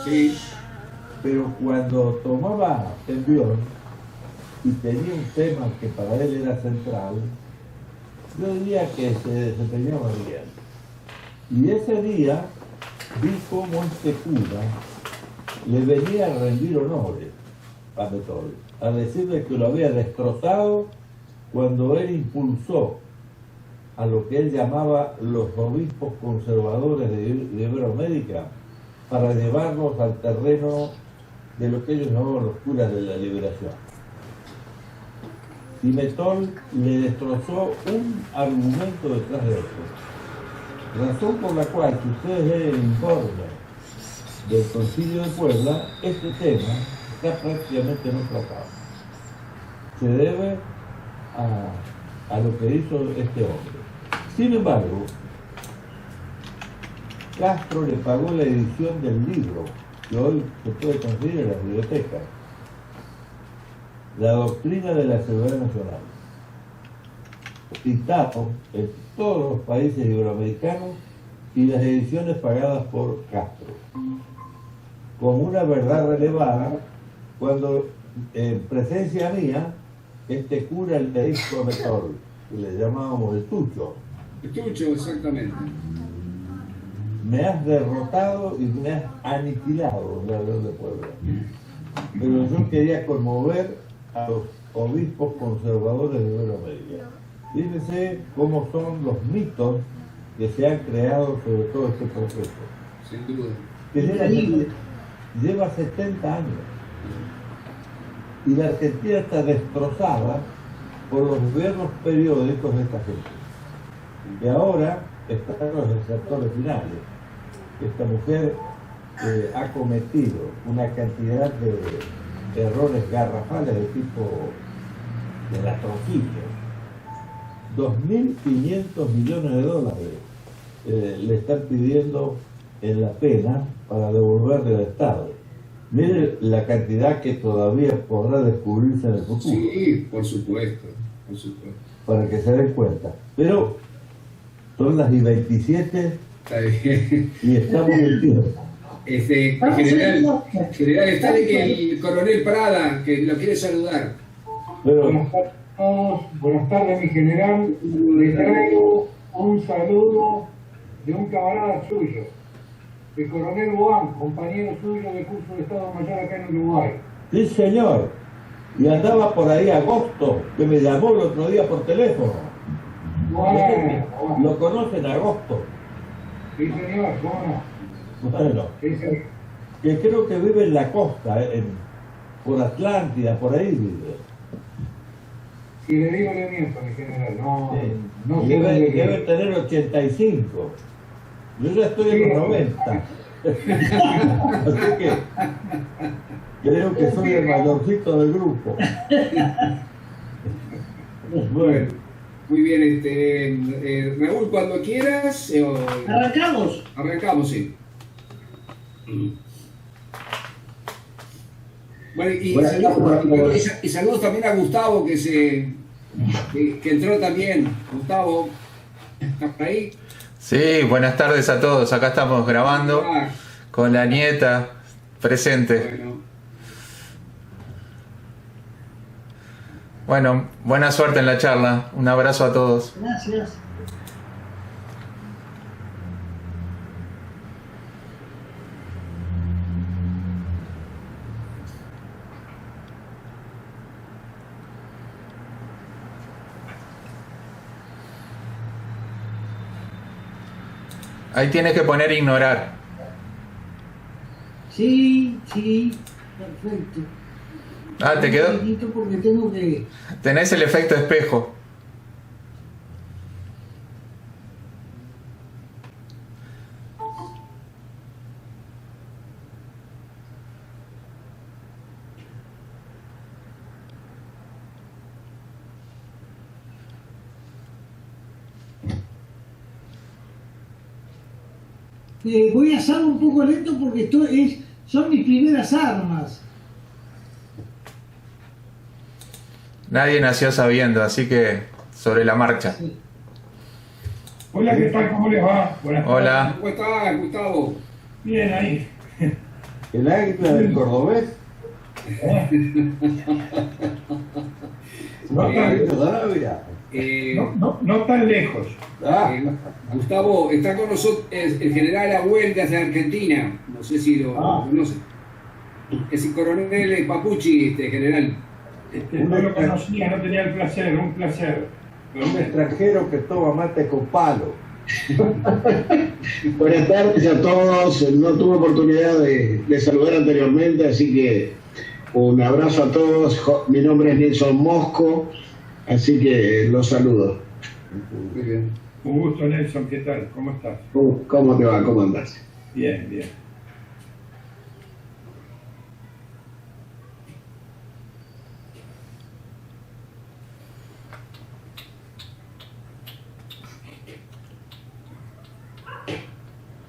Sí. Pero cuando tomaba envión y tenía un tema que para él era central, yo diría que se desempeñaba bien. Y ese día vi cómo este cura le venía a rendir honores a Metol, a decirle que lo había destrozado cuando él impulsó a lo que él llamaba los obispos conservadores de Iberoamérica para llevarlos al terreno de lo que ellos llamaban los curas de la liberación. Y Metol le destrozó un argumento detrás de otro. Razón por la cual, si ustedes leen el informe del Concilio de Puebla, este tema está prácticamente no tratado. Se debe a lo que hizo este hombre. Sin embargo, Castro le pagó la edición del libro, que hoy se puede conseguir en las bibliotecas, La doctrina de la seguridad nacional, citado en todos los países iberoamericanos y las ediciones pagadas por Castro, como una verdad relevada, cuando en presencia mía, este cura le dijo a Metol, que le llamábamos el Tucho. El Tucho, exactamente. Me has derrotado y me has aniquilado, la verdad de Puebla. Pero yo quería conmover a los obispos conservadores de Iberoamérica. Fíjense cómo son los mitos que se han creado sobre todo este proceso. Sin duda. Que lleva 70 años. Y la Argentina está destrozada por los gobiernos periódicos de esta gente. Y ahora están los sectores finales. Esta mujer ha cometido una cantidad de errores garrafales de tipo de latrocinio. 2.500 millones de dólares le están pidiendo en la pena para devolverle al Estado. Mire la cantidad que todavía podrá descubrirse en el futuro. Sí, por supuesto, por supuesto. Para que se den cuenta. Pero son las 27 Está bien. y estamos en tiempo. General, está el coronel Prada, que lo quiere saludar. Pero, buenas tardes, mi general. Le traigo un saludo de un camarada suyo, el coronel Boán, compañero suyo de curso de Estado Mayor acá en Uruguay. sí, señor. Y andaba por ahí Agosto, que me llamó el otro día por teléfono. Bueno. Lo conocen Agosto. Sí, señor, ¿cómo no? Bueno, Sí, señor. que creo que vive en la costa, por Atlántida, por ahí vive. Si le digo le miento, mi general. No sé Debe dónde vive. tener 85. Yo ya estoy en los 90. Así que creo que soy el mayorcito del grupo. Bueno, muy bien, Raúl, cuando quieras. ¿Arrancamos? Arrancamos, sí. Bueno, y saludos también a Gustavo, que entró también. Gustavo, ¿estás por ahí? Sí, buenas tardes a todos. Acá estamos grabando con la nieta presente. Bueno, buena suerte en la charla. Un abrazo a todos. Gracias. Ahí tienes que poner ignorar. Sí, perfecto. Ah, ¿te quedó? Porque tengo que... Tenés el efecto espejo. voy a hacerlo un poco lento porque son mis primeras armas. Nadie nació sabiendo, así que sobre la marcha. Sí. Hola, ¿qué tal? ¿Cómo les va? Buenas tardes. Hola. ¿Cómo estás, Gustavo? Bien, ahí. El águila del cordobés. No tan, Todavía. no tan lejos. Gustavo, está con nosotros el general Abuel desde Argentina. No sé si lo conoce. Es el coronel Papucci, general. No lo conocía, no tenía el placer, un placer. Un extranjero que toma mate con palo. Buenas tardes a todos. No tuve oportunidad de saludar anteriormente, así que un abrazo a todos. Mi nombre es Nelson Mosco, así que los saludo. Muy bien. Un gusto, Nelson, ¿qué tal? ¿Cómo estás? ¿Cómo te va? ¿Cómo andás? Bien, bien.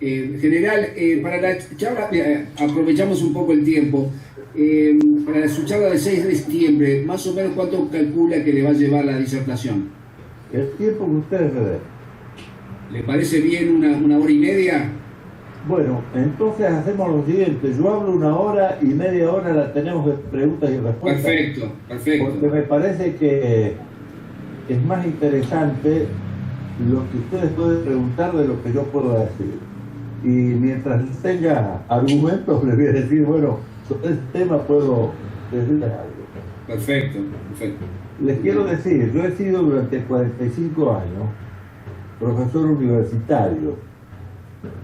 General, para la charla, aprovechamos un poco el tiempo. Para su charla del 6 de septiembre, más o menos ¿cuánto calcula que le va a llevar la disertación? El tiempo que ustedes me den. ¿Le parece bien una hora y media? Bueno, entonces hacemos lo siguiente. Yo hablo 1 hora y media hora la tenemos de preguntas y respuestas. Perfecto, perfecto. Porque me parece que es más interesante lo que ustedes pueden preguntar de lo que yo puedo decir. Y mientras tenga argumentos, les voy a decir, bueno, sobre este tema puedo decirles algo. Perfecto, perfecto. Les quiero decir, yo he sido durante 45 años profesor universitario.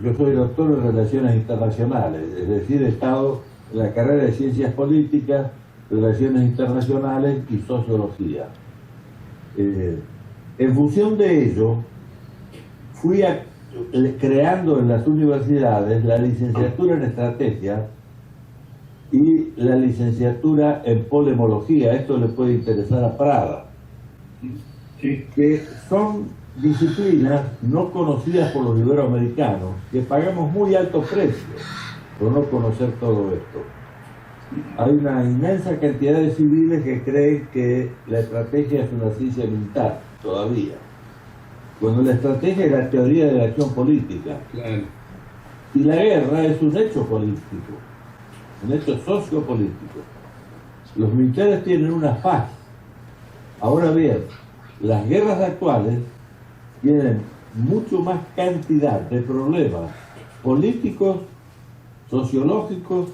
Yo soy doctor en Relaciones Internacionales, es decir, he estado en la carrera de Ciencias Políticas, Relaciones Internacionales y Sociología. En función de ello, fui creando en las universidades la licenciatura en Estrategia y la licenciatura en Polemología. Esto le puede interesar a Prada. Sí. Que son disciplinas no conocidas por los iberoamericanos, que pagamos muy alto precio por no conocer todo esto. Hay una inmensa cantidad de civiles que creen que la estrategia es una ciencia militar, todavía. Cuando la estrategia es la teoría de la acción política. Claro. Y la guerra es un hecho político, un hecho sociopolítico. Los militares tienen una faz. Ahora bien, las guerras actuales tienen mucho más cantidad de problemas políticos, sociológicos,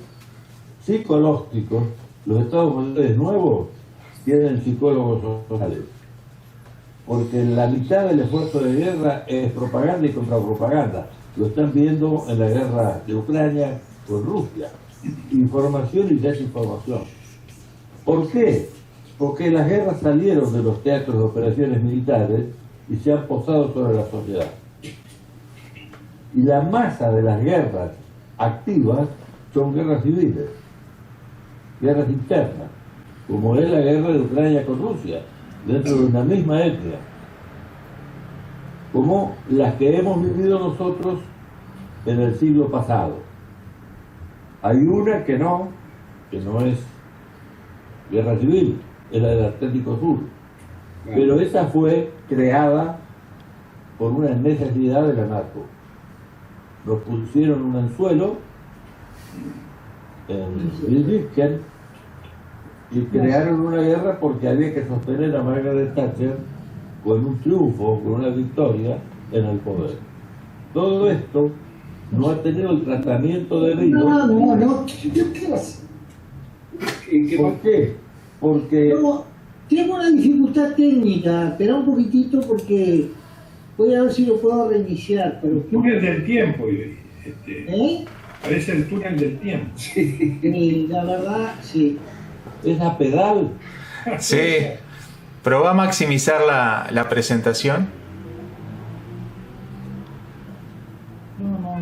psicológicos. Los Estados Unidos nuevos tienen psicólogos sociales, porque la mitad del esfuerzo de guerra es propaganda y contrapropaganda. Lo están viendo en la guerra de Ucrania con Rusia. Información y desinformación. ¿Por qué? Porque las guerras salieron de los teatros de operaciones militares y se han posado sobre la sociedad. Y la masa de las guerras activas son guerras civiles, guerras internas, como es la guerra de Ucrania con Rusia, dentro de una misma etnia, como las que hemos vivido nosotros en el siglo pasado. Hay una que no es guerra civil, es la del Atlántico Sur, pero esa fue creada por una necesidad de la NATO. Nos pusieron un anzuelo en Bilbisken y crearon una guerra porque había que sostener a Margaret Thatcher con un triunfo, con una victoria en el poder. Todo esto no ha tenido el tratamiento debido. No. ¿Por qué? Porque No, tengo una dificultad técnica, espera un poquitito porque voy a ver si lo puedo reiniciar. Pero El túnel del tiempo, parece el túnel del tiempo. Sí, la verdad, sí. es a pedal. Sí. Probá a maximizar la presentación. No.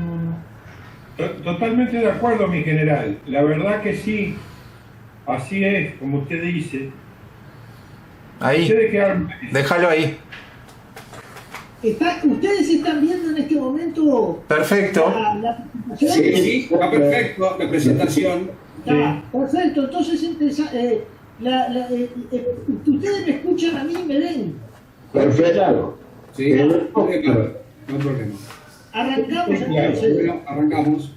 Totalmente de acuerdo, mi general. La verdad que sí. Así es, como usted dice. Ahí. Ustedes quedaron- Déjalo ahí. ¿Ustedes están viendo en este momento Perfecto. la presentación? Sí, está perfecto la presentación. Está, perfecto, entonces ustedes me escuchan a mí y me ven. Perfecto. Sí, no hay problema. No hay problema. Arrancamos Sí, claro. entonces. Bueno, arrancamos.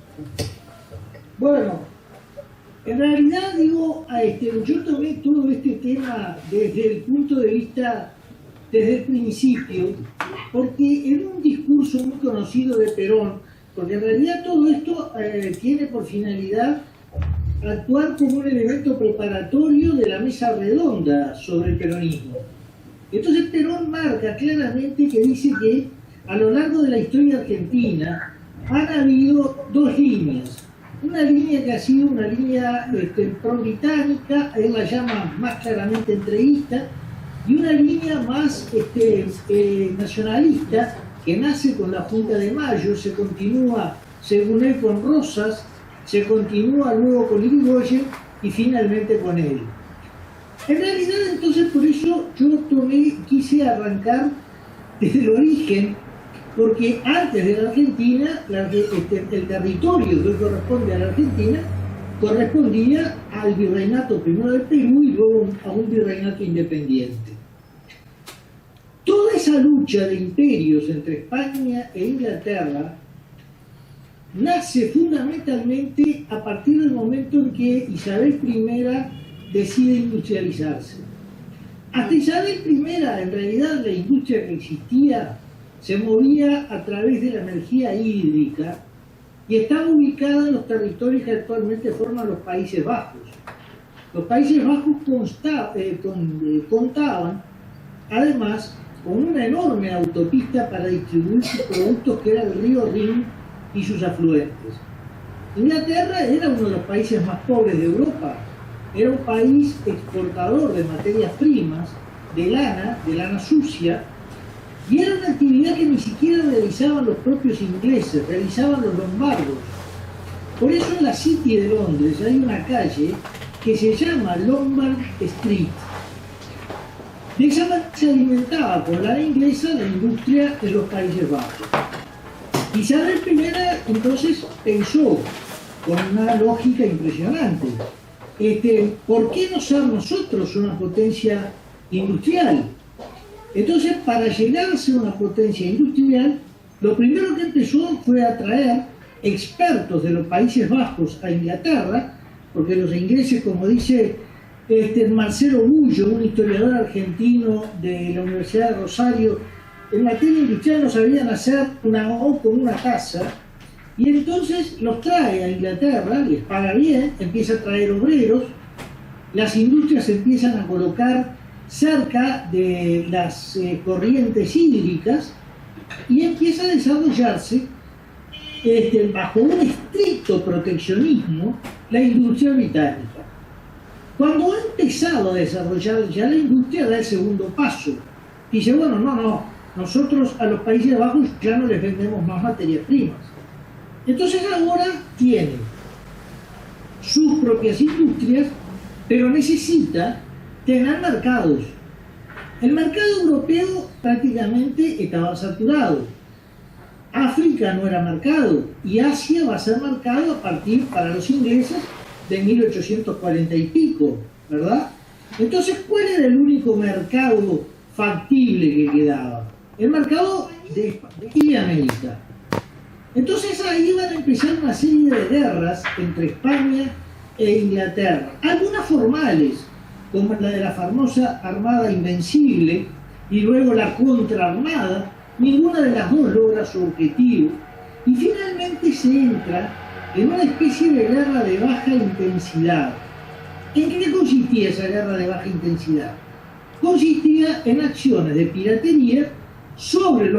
Bueno, En realidad, digo, yo tomé todo este tema desde el punto de vista, desde el principio, porque en un discurso muy conocido de Perón, porque en realidad todo esto tiene por finalidad actuar como un elemento preparatorio de la mesa redonda sobre el peronismo. Entonces Perón marca claramente que dice que a lo largo de la historia argentina han habido dos líneas. Una línea que ha sido una línea pro-británica, él la llama más claramente entreguista, y una línea más nacionalista, que nace con la Junta de Mayo, se continúa, según él, con Rosas, se continúa luego con Irigoyen y finalmente con él. En realidad, entonces, por eso yo quise arrancar desde el origen, porque antes de la Argentina, el territorio que corresponde a la Argentina correspondía al virreinato primero del Perú y luego a un virreinato independiente. Toda esa lucha de imperios entre España e Inglaterra nace fundamentalmente a partir del momento en que Isabel I decide industrializarse. Hasta Isabel I, en realidad, la industria que existía se movía a través de la energía hídrica y estaba ubicada en los territorios que actualmente forman los Países Bajos. Los Países Bajos contaban, además, con una enorme autopista para distribuir sus productos, que era el río Rin y sus afluentes. Inglaterra era uno de los países más pobres de Europa. Era un país exportador de materias primas, de lana sucia, y era una actividad que ni siquiera realizaban los propios ingleses, realizaban los lombardos. Por eso en la City de Londres hay una calle que se llama Lombard Street. De esa manera se alimentaba con lana inglesa la industria de los Países Bajos. Isabel I entonces pensó, con una lógica impresionante, ¿por qué no ser nosotros una potencia industrial? Entonces, para llegar a ser una potencia industrial, lo primero que empezó fue a traer expertos de los Países Bajos a Inglaterra, porque los ingleses, como dice Marcelo Bullo, un historiador argentino de la Universidad de Rosario, en materia industrial no sabían hacer una O con una casa, y entonces los trae a Inglaterra, les paga bien, empieza a traer obreros, las industrias se empiezan a colocar cerca de las corrientes hídricas y empieza a desarrollarse bajo un estricto proteccionismo la industria británica. Cuando ha empezado a desarrollar ya la industria, da el segundo paso. Dice, bueno, no, nosotros a los Países Bajos ya no les vendemos más materias primas. Entonces ahora tiene sus propias industrias, pero necesita tener mercados. El mercado europeo prácticamente estaba saturado. África no era mercado y Asia va a ser mercado a partir, para los ingleses, de 1840 y pico, ¿verdad? Entonces, ¿cuál era el único mercado factible que quedaba? El mercado de América. Entonces ahí van a empezar una serie de guerras entre España e Inglaterra, algunas formales, como la de la famosa Armada Invencible y luego la Contraarmada. Ninguna de las dos logra su objetivo y finalmente se entra en una especie de guerra de baja intensidad. ¿En qué consistía esa guerra de baja intensidad? Consistía en acciones de piratería sobre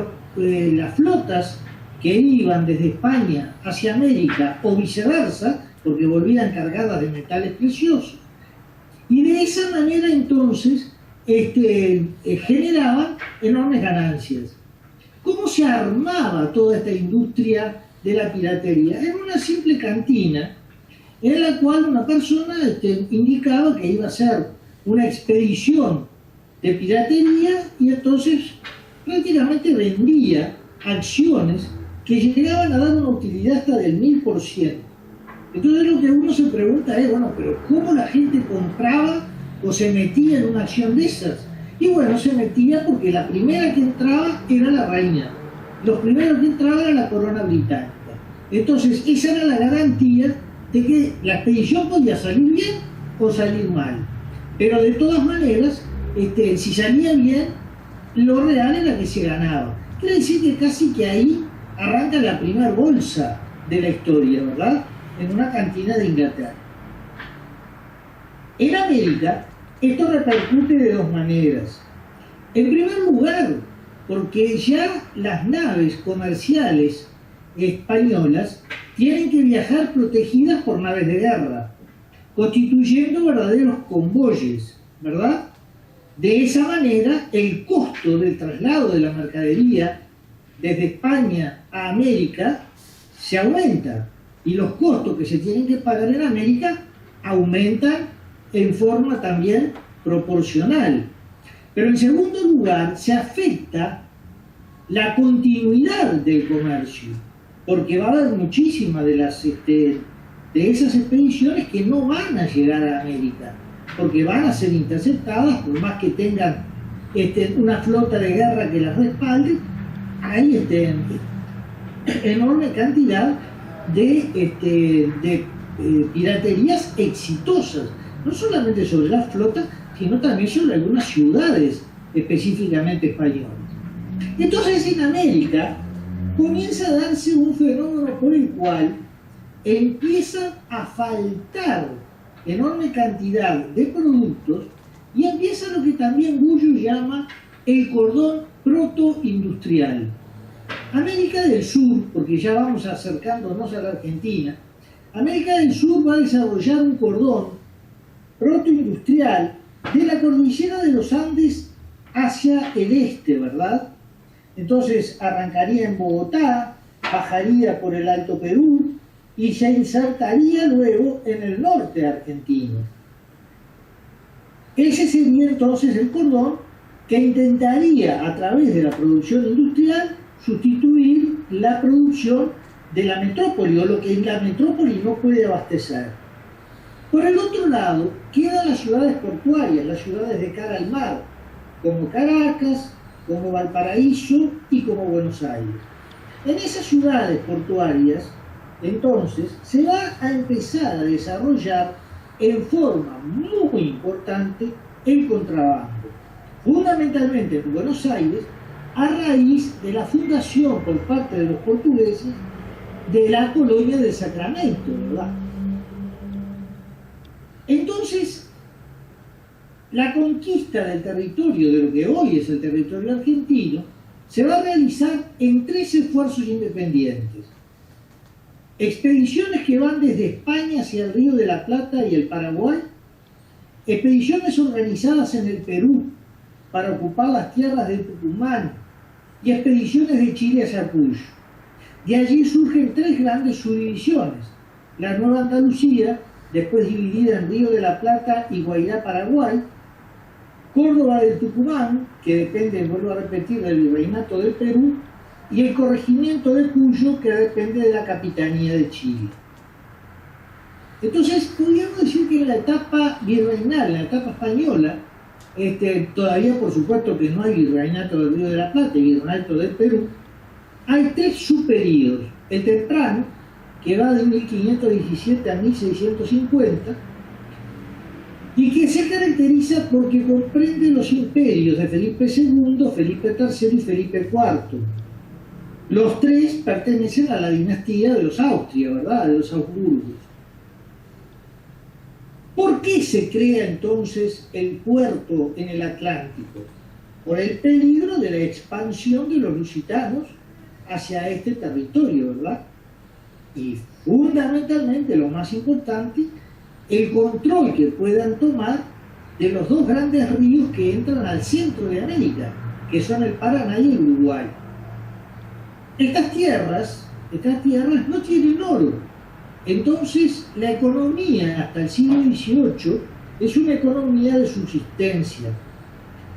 las flotas que iban desde España hacia América o viceversa, porque volvían cargadas de metales preciosos. Y de esa manera entonces generaban enormes ganancias. ¿Cómo se armaba toda esta industria de la piratería? Era una simple cantina en la cual una persona indicaba que iba a hacer una expedición de piratería y entonces prácticamente vendía acciones que llegaban a dar una utilidad hasta del 1000%. Entonces lo que uno se pregunta es, bueno, pero ¿cómo la gente compraba o se metía en una acción de esas? Y bueno, se metía porque la primera que entraba era la reina. Los primeros que entraban era la corona británica. Entonces, esa era la garantía de que la expedición podía salir bien o salir mal. Pero de todas maneras, si salía bien, lo real era que se ganaba. Quiere decir que casi que ahí arranca la primera bolsa de la historia, ¿verdad? En una cantina de Inglaterra. En América, esto repercute de dos maneras. En primer lugar, porque ya las naves comerciales españolas tienen que viajar protegidas por naves de guerra, constituyendo verdaderos convoyes, ¿verdad? De esa manera, el costo del traslado de la mercadería desde España a América se aumenta y los costos que se tienen que pagar en América aumentan en forma también proporcional. Pero en segundo lugar, se afecta la continuidad del comercio, porque va a haber muchísimas de esas expediciones que no van a llegar a América, porque van a ser interceptadas, por más que tengan una flota de guerra que las respalde. Hay enorme cantidad de piraterías exitosas, no solamente sobre la flota, sino también sobre algunas ciudades específicamente españolas. Entonces en América comienza a darse un fenómeno por el cual empieza a faltar enorme cantidad de productos y empieza lo que también Gullo llama el cordón protoindustrial. América del Sur, porque ya vamos acercándonos a la Argentina, América del Sur va a desarrollar un cordón protoindustrial de la cordillera de los Andes hacia el este, ¿verdad? Entonces arrancaría en Bogotá, bajaría por el Alto Perú y se insertaría luego en el norte argentino. Ese sería entonces el cordón que intentaría, a través de la producción industrial, sustituir la producción de la metrópoli, o lo que la metrópoli no puede abastecer. Por el otro lado, quedan las ciudades portuarias, las ciudades de cara al mar, como Caracas, como Valparaíso y como Buenos Aires. En esas ciudades portuarias, entonces, se va a empezar a desarrollar en forma muy importante el contrabando, fundamentalmente en Buenos Aires, a raíz de la fundación por parte de los portugueses de la colonia del Sacramento, ¿verdad? Entonces, la conquista del territorio, de lo que hoy es el territorio argentino, se va a realizar en 3 esfuerzos independientes. Expediciones que van desde España hacia el Río de la Plata y el Paraguay, expediciones organizadas en el Perú para ocupar las tierras del Tucumán y expediciones de Chile hacia Cuyo. De allí surgen 3 grandes subdivisiones: la Nueva Andalucía, después dividida en Río de la Plata y Guairá, Paraguay; Córdoba del Tucumán, que depende, vuelvo a repetir, del Virreinato del Perú; y el corregimiento de Cuyo, que depende de la Capitanía de Chile. Entonces, podríamos decir que en la etapa virreinal, en la etapa española, todavía por supuesto que no hay virreinato del Río de la Plata y virreinato del Perú, hay 3 subperíodos: el temprano, que va de 1517 a 1650, y que se caracteriza porque comprende los imperios de Felipe II, Felipe III y Felipe IV. Los 3 pertenecen a la dinastía de los Austria, ¿verdad? De los Habsburgos. ¿Por qué se crea entonces el puerto en el Atlántico? Por el peligro de la expansión de los lusitanos hacia este territorio, ¿verdad? Y fundamentalmente, lo más importante, el control que puedan tomar de los 2 grandes ríos que entran al centro de América, que son el Paraná y el Uruguay. Estas tierras no tienen oro. Entonces, la economía hasta el siglo XVIII es una economía de subsistencia.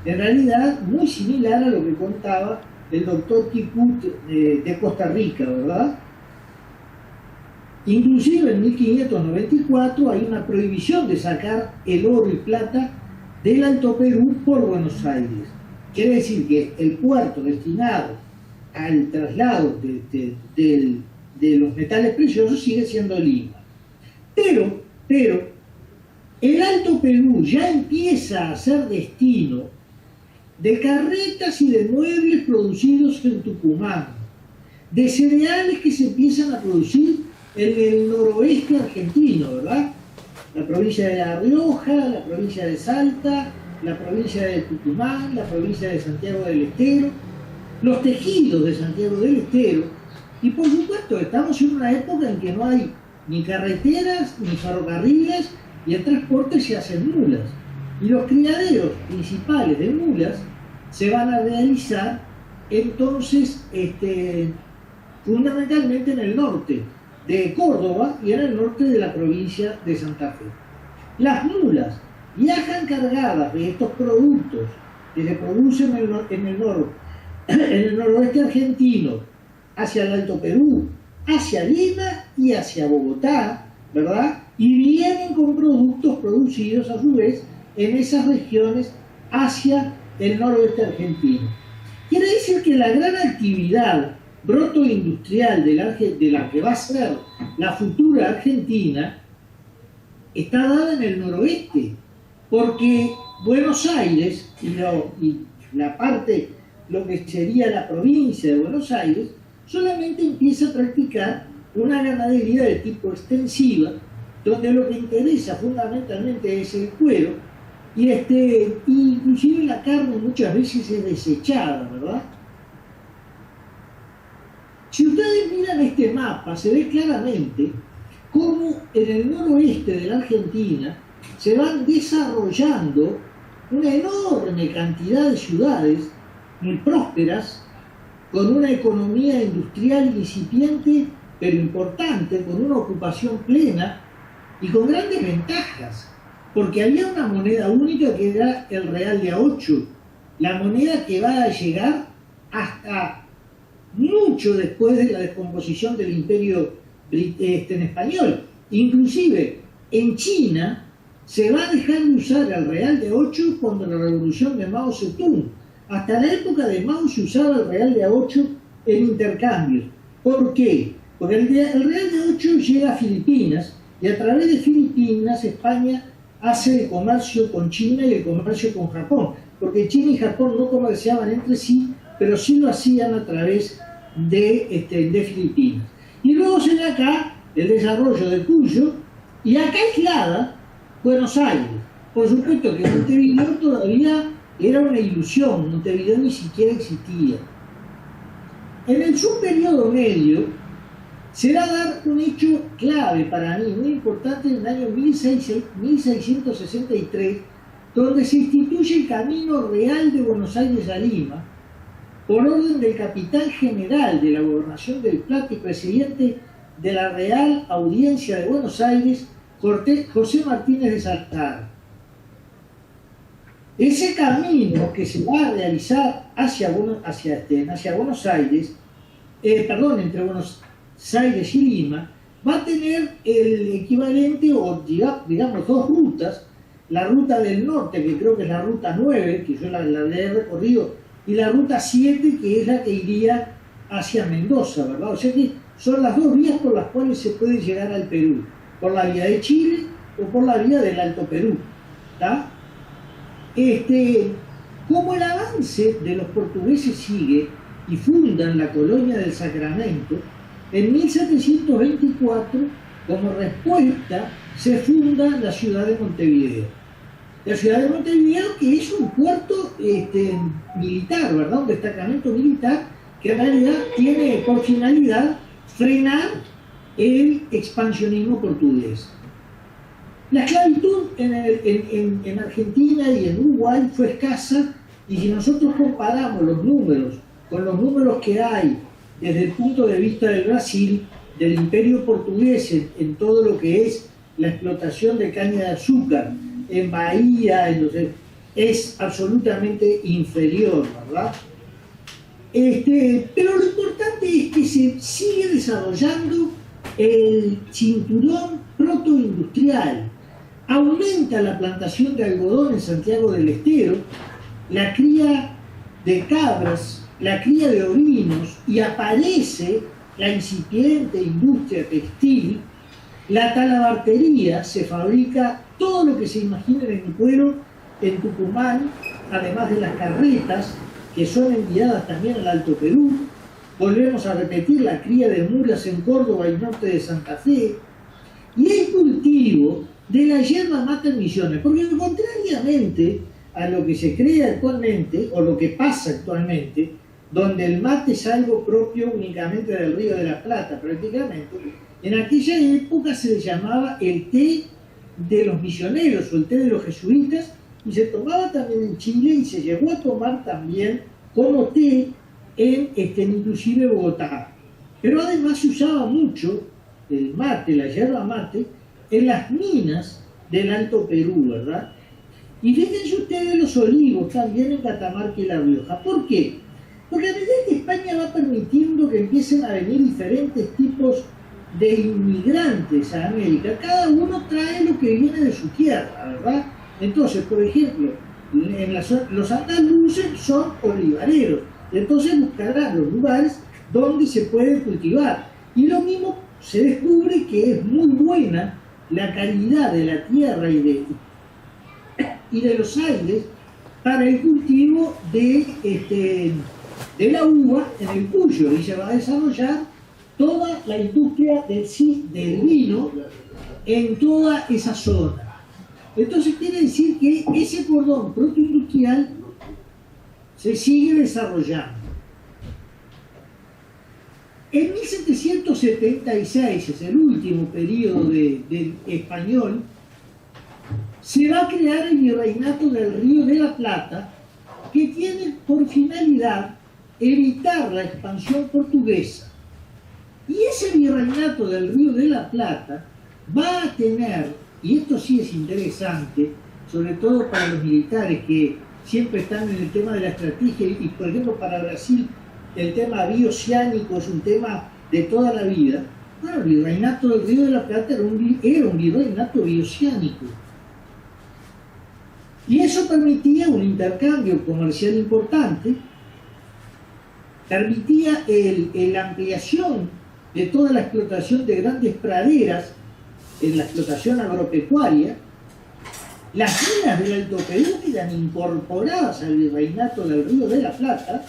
En realidad, muy similar a lo que contaba el doctor Kikut de Costa Rica, ¿verdad? Inclusive en 1594 hay una prohibición de sacar el oro y plata del Alto Perú por Buenos Aires. Quiere decir que el puerto destinado al traslado de los metales preciosos sigue siendo Lima. Pero el Alto Perú ya empieza a ser destino de carretas y de muebles producidos en Tucumán, de cereales que se empiezan a producir en el noroeste argentino, ¿verdad? La provincia de La Rioja, la provincia de Salta, la provincia de Tucumán, la provincia de Santiago del Estero, los tejidos de Santiago del Estero, y por supuesto estamos en una época en que no hay ni carreteras ni ferrocarriles y el transporte se hace en mulas. Y los criaderos principales de mulas se van a realizar entonces fundamentalmente en el norte de Córdoba y en el norte de la provincia de Santa Fe. Las mulas viajan cargadas de estos productos que se producen en el noroeste argentino hacia el Alto Perú, hacia Lima y hacia Bogotá, ¿verdad? Y vienen con productos producidos a su vez en esas regiones hacia el noroeste argentino. Quiere decir que la gran actividad protoindustrial de la que va a ser la futura Argentina está dada en el noroeste, porque Buenos Aires y la parte, lo que sería la provincia de Buenos Aires, solamente empieza a practicar una ganadería de tipo extensiva, donde lo que interesa fundamentalmente es el cuero, y inclusive la carne muchas veces es desechada, ¿verdad? Si ustedes miran este mapa, se ve claramente cómo en el noroeste de la Argentina se van desarrollando una enorme cantidad de ciudades muy prósperas, con una economía industrial incipiente pero importante, con una ocupación plena y con grandes ventajas, porque había una moneda única que era el real de A8, la moneda que va a llegar hasta mucho después de la descomposición del imperio en español. Inclusive en China se va a dejar de usar el real de A8 cuando la revolución de Mao Zedong. Hasta la época de Mao se usaba el real de A8 en intercambios. ¿Por qué? Porque el real de A8 llega a Filipinas y a través de Filipinas España hace el comercio con China y el comercio con Japón, porque China y Japón no comerciaban entre sí, pero sí lo hacían a través de Filipinas. Y luego se ve acá el desarrollo de Cuyo y acá aislada Buenos Aires. Por supuesto que Montevideo todavía era una ilusión, Montevideo ni siquiera existía. En el subperiodo medio se va a dar un hecho clave para mí, muy importante, en el año 1663, donde se instituye el Camino Real de Buenos Aires a Lima, por orden del capitán general de la Gobernación del Plata y presidente de la Real Audiencia de Buenos Aires, José Martínez de Salazar. Ese camino que se va a realizar hacia Buenos Aires, entre Buenos Aires y Lima, va a tener el equivalente, o digamos dos rutas, la ruta del norte, que creo que es la ruta 9, que yo la he recorrido, y la ruta 7, que es la que iría hacia Mendoza, ¿verdad? O sea que son las dos vías por las cuales se puede llegar al Perú, por la vía de Chile o por la vía del Alto Perú, ¿está? Como el avance de los portugueses sigue y fundan la colonia del Sacramento, en 1724, como respuesta, se funda la ciudad de Montevideo. La ciudad de Montevideo, que es un puerto militar, ¿verdad? Un destacamento militar que en realidad tiene por finalidad frenar el expansionismo portugués. La esclavitud en Argentina y en Uruguay fue escasa, y si nosotros comparamos los números con los números que hay desde el punto de vista del Brasil, del imperio portugués en todo lo que es la explotación de caña de azúcar, en Bahía, es absolutamente inferior, ¿verdad? Pero lo importante es que se sigue desarrollando el cinturón protoindustrial. Aumenta la plantación de algodón en Santiago del Estero, la cría de cabras, la cría de ovinos, y aparece la incipiente industria textil, La talabartería se fabrica todo lo que se imaginen en cuero en Tucumán, además de las carretas que son enviadas también al Alto Perú. Volvemos a repetir la cría de mulas en Córdoba y norte de Santa Fe. Y el cultivo de la yerba mate en Misiones, porque contrariamente a lo que se cree actualmente, o lo que pasa actualmente, donde el mate es algo propio únicamente del Río de la Plata prácticamente, en aquella época se le llamaba el té de los misioneros o el té de los jesuitas, y se tomaba también en Chile y se llegó a tomar también como té en inclusive Bogotá. Pero además se usaba mucho el mate, la yerba mate, en las minas del Alto Perú, ¿verdad? Y fíjense ustedes los olivos también en Catamarca y La Rioja. ¿Por qué? Porque a medida que España va permitiendo que empiecen a venir diferentes tipos de inmigrantes a América, cada uno trae lo que viene de su tierra, ¿verdad? Entonces, por ejemplo, los andaluces son olivareros, entonces buscarán los lugares donde se puede cultivar. Y lo mismo se descubre que es muy buena la calidad de la tierra y de los aires para el cultivo de la uva en el Cuyo, y se va a desarrollar toda la industria del vino en toda esa zona. Entonces quiere decir que ese cordón protoindustrial se sigue desarrollando. En 1776, es el último periodo del español, se va a crear el Virreinato del Río de la Plata, que tiene por finalidad evitar la expansión portuguesa. Y ese Virreinato del Río de la Plata va a tener, y esto sí es interesante, sobre todo para los militares que siempre están en el tema de la estrategia, y por ejemplo para Brasil el tema bioceánico es un tema de toda la vida. Bueno, el Virreinato del Río de la Plata era un virreinato bioceánico. Y eso permitía un intercambio comercial importante, permitía la ampliación de toda la explotación de grandes praderas en la explotación agropecuaria. Las minas del Alto Perú eran incorporadas al Virreinato del Río de la Plata.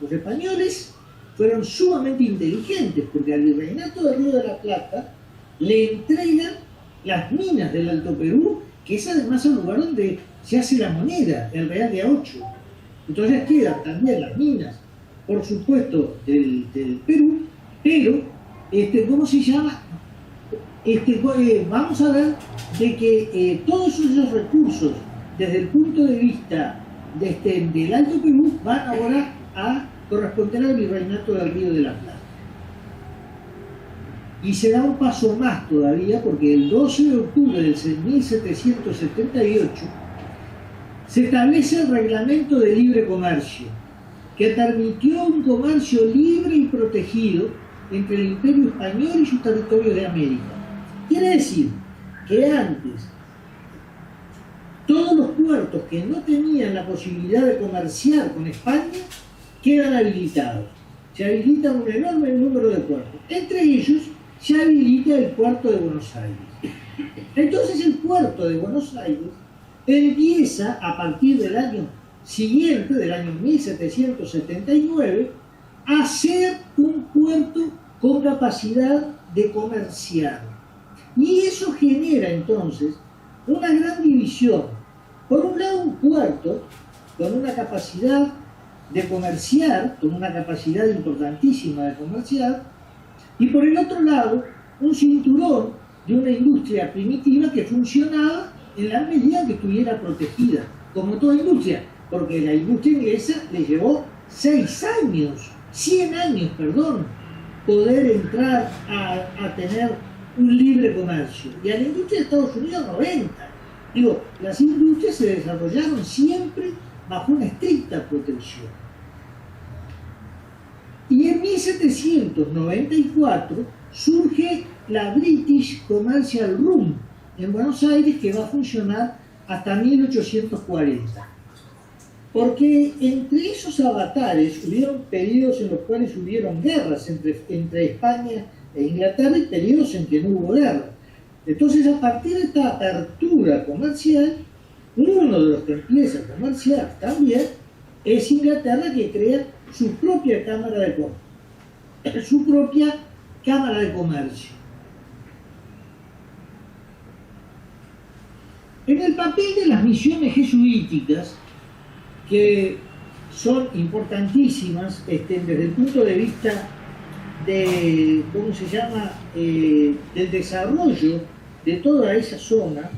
Los españoles fueron sumamente inteligentes porque al Virreinato del Río de la Plata le entregan las minas del Alto Perú, que es además el lugar donde se hace la moneda, el real de A8. Entonces quedan también las minas, por supuesto, del Perú, pero, ¿cómo se llama? Vamos a ver de que todos esos recursos, desde el punto de vista del Alto Perú, van ahora a corresponder al Virreinato del Río de la Plata. Y se da un paso más todavía, porque el 12 de octubre del 1778 se establece el Reglamento de Libre Comercio, que permitió un comercio libre y protegido entre el Imperio Español y sus territorios de América. Quiere decir que antes todos los puertos que no tenían la posibilidad de comerciar con España quedan habilitados. Se habilita un enorme número de puertos. Entre ellos se habilita el puerto de Buenos Aires. Entonces el puerto de Buenos Aires empieza a partir del año siguiente, del año 1779, a ser un puerto con capacidad de comerciar. Y eso genera entonces una gran división. Por un lado, un puerto con una capacidad de comerciar, con una capacidad importantísima de comerciar, y por el otro lado, un cinturón de una industria primitiva que funcionaba en la medida que estuviera protegida, como toda industria, porque la industria inglesa le llevó 100 años, poder entrar a tener un libre comercio, y a la industria de Estados Unidos 90. Digo, las industrias se desarrollaron siempre bajo una estricta protección. Y en 1794 surge la British Commercial Room en Buenos Aires, que va a funcionar hasta 1840. Porque entre esos avatares hubieron periodos en los cuales hubieron guerras entre España e Inglaterra y periodos en que no hubo guerra. Entonces, a partir de esta apertura comercial, uno de los que empieza a comerciar también es Inglaterra, que crea su propia cámara de comercio. En el papel de las misiones jesuíticas, que son importantísimas desde el punto de vista de, ¿cómo se llama?, del desarrollo de toda esa zona,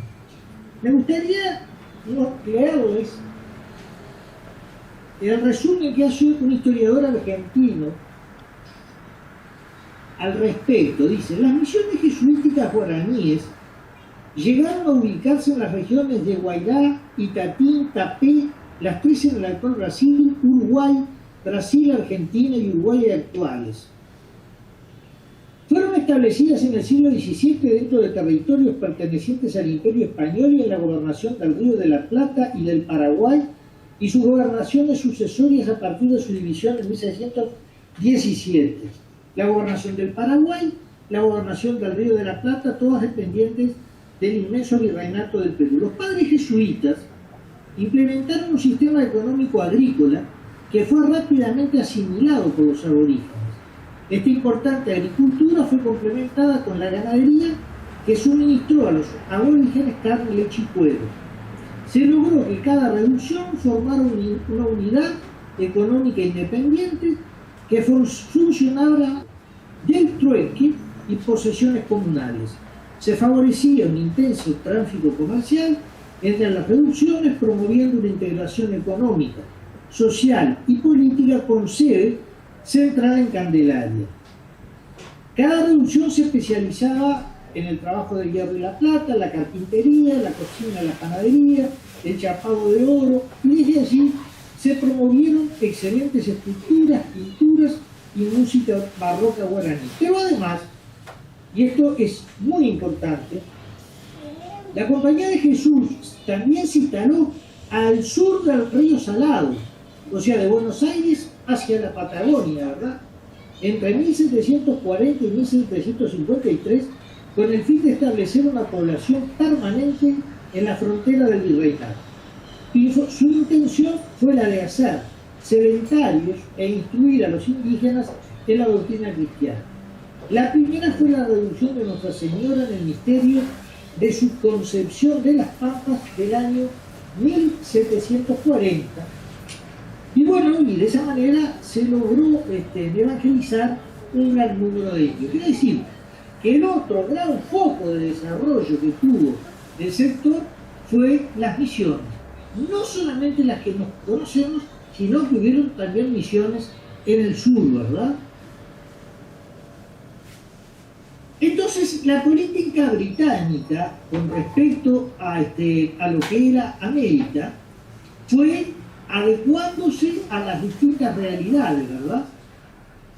me gustaría leerles el resumen que hace un historiador argentino al respecto. Dice: las misiones jesuíticas guaraníes llegaron a ubicarse en las regiones de Guairá, Itatín, Tapé, las tres en el actual Brasil, Uruguay, Brasil, Argentina y Uruguay actuales. Fueron establecidas en el siglo XVII dentro de territorios pertenecientes al Imperio Español y en la gobernación del Río de la Plata y del Paraguay, y sus gobernaciones sucesorias a partir de su división en 1617. La gobernación del Paraguay, la gobernación del Río de la Plata, todas dependientes del inmenso virreinato del Perú. Los padres jesuitas implementaron un sistema económico agrícola que fue rápidamente asimilado por los aborígenes. Esta importante agricultura fue complementada con la ganadería, que suministró a los aborígenes carne, leche y cuero. Se logró que cada reducción formara una unidad económica independiente que funcionara del trueque y posesiones comunales. Se favorecía un intenso tráfico comercial entre las reducciones, promoviendo una integración económica, social y política con sede centrada en Candelaria. Cada reducción se especializaba en el trabajo del hierro y la plata, la carpintería, la cocina, la panadería, el chapado de oro, y desde allí se promovieron excelentes esculturas, pinturas y música barroca guaraní. Pero además, y esto es muy importante, la Compañía de Jesús también se instaló al sur del río Salado, o sea, de Buenos Aires hacia la Patagonia, ¿verdad?, entre 1740 y 1753, con el fin de establecer una población permanente en la frontera del virreinato. Y su intención fue la de hacer sedentarios e instruir a los indígenas en la doctrina cristiana. La primera fue la reducción de Nuestra Señora en el misterio de su concepción de las Pampas del año 1740. Y bueno, y de esa manera se logró evangelizar un gran número de ellos. Quiere decir que el otro gran foco de desarrollo que tuvo el sector fue las misiones. No solamente las que nos conocemos, sino que hubieron también misiones en el sur, ¿verdad? Entonces, la política británica con respecto a lo que era América fue adecuándose a las distintas realidades, ¿verdad?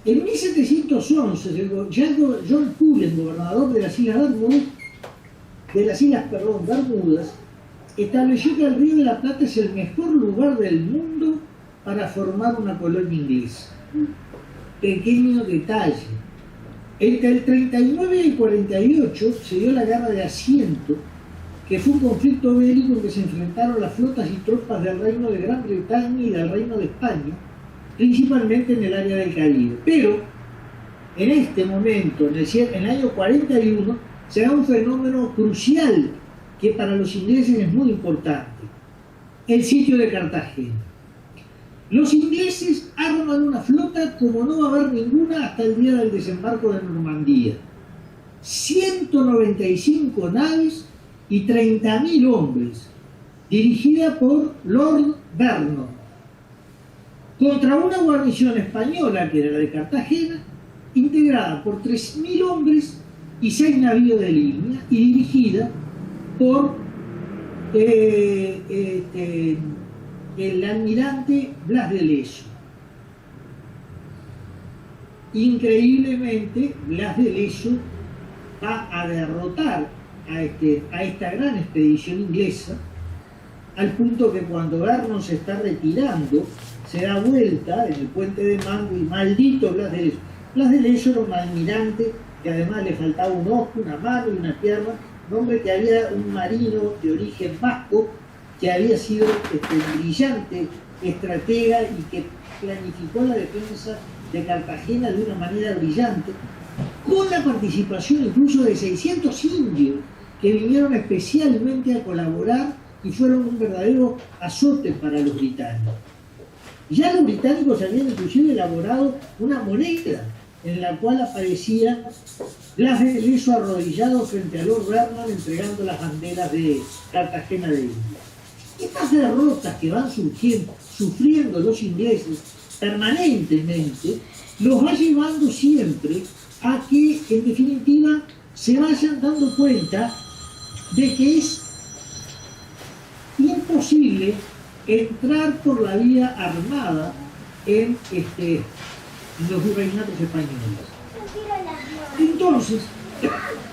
En 1711, John Cullen, gobernador de las Islas Bermudas, estableció que el Río de la Plata es el mejor lugar del mundo para formar una colonia inglesa. Pequeño detalle. Entre el 39 y el 48 se dio la Guerra de Asiento, que fue un conflicto bélico en que se enfrentaron las flotas y tropas del Reino de Gran Bretaña y del Reino de España, principalmente en el área del Caribe. Pero en este momento, en el año 41, se da un fenómeno crucial que para los ingleses es muy importante: el sitio de Cartagena. Los ingleses arman una flota como no va a haber ninguna hasta el día del desembarco de Normandía. 195 naves y 30.000 hombres, dirigida por Lord Vernon, contra una guarnición española, que era la de Cartagena, integrada por 3.000 hombres y 6 navíos de línea, y dirigida por el almirante Blas de Lezo. Increíblemente, Blas de Lezo va a derrotar a esta gran expedición inglesa, al punto que cuando Vernon se está retirando, se da vuelta en el puente de Mango y maldito Blas de Lezo. Blas de Lezo era un almirante que además le faltaba un ojo, una mano y una pierna, un hombre que había un marino de origen vasco, que había sido brillante estratega y que planificó la defensa de Cartagena de una manera brillante, con la participación incluso de 600 indios que vinieron especialmente a colaborar y fueron un verdadero azote para los británicos. Ya los británicos habían inclusive elaborado una moneda en la cual aparecía Blas de Lezo arrodillado frente a Lord Bernard entregando las banderas de Cartagena de Indias. Estas derrotas que van sufriendo los ingleses permanentemente, los va llevando siempre a que, en definitiva, se vayan dando cuenta de que es imposible entrar por la vía armada en los virreinatos españoles. Entonces,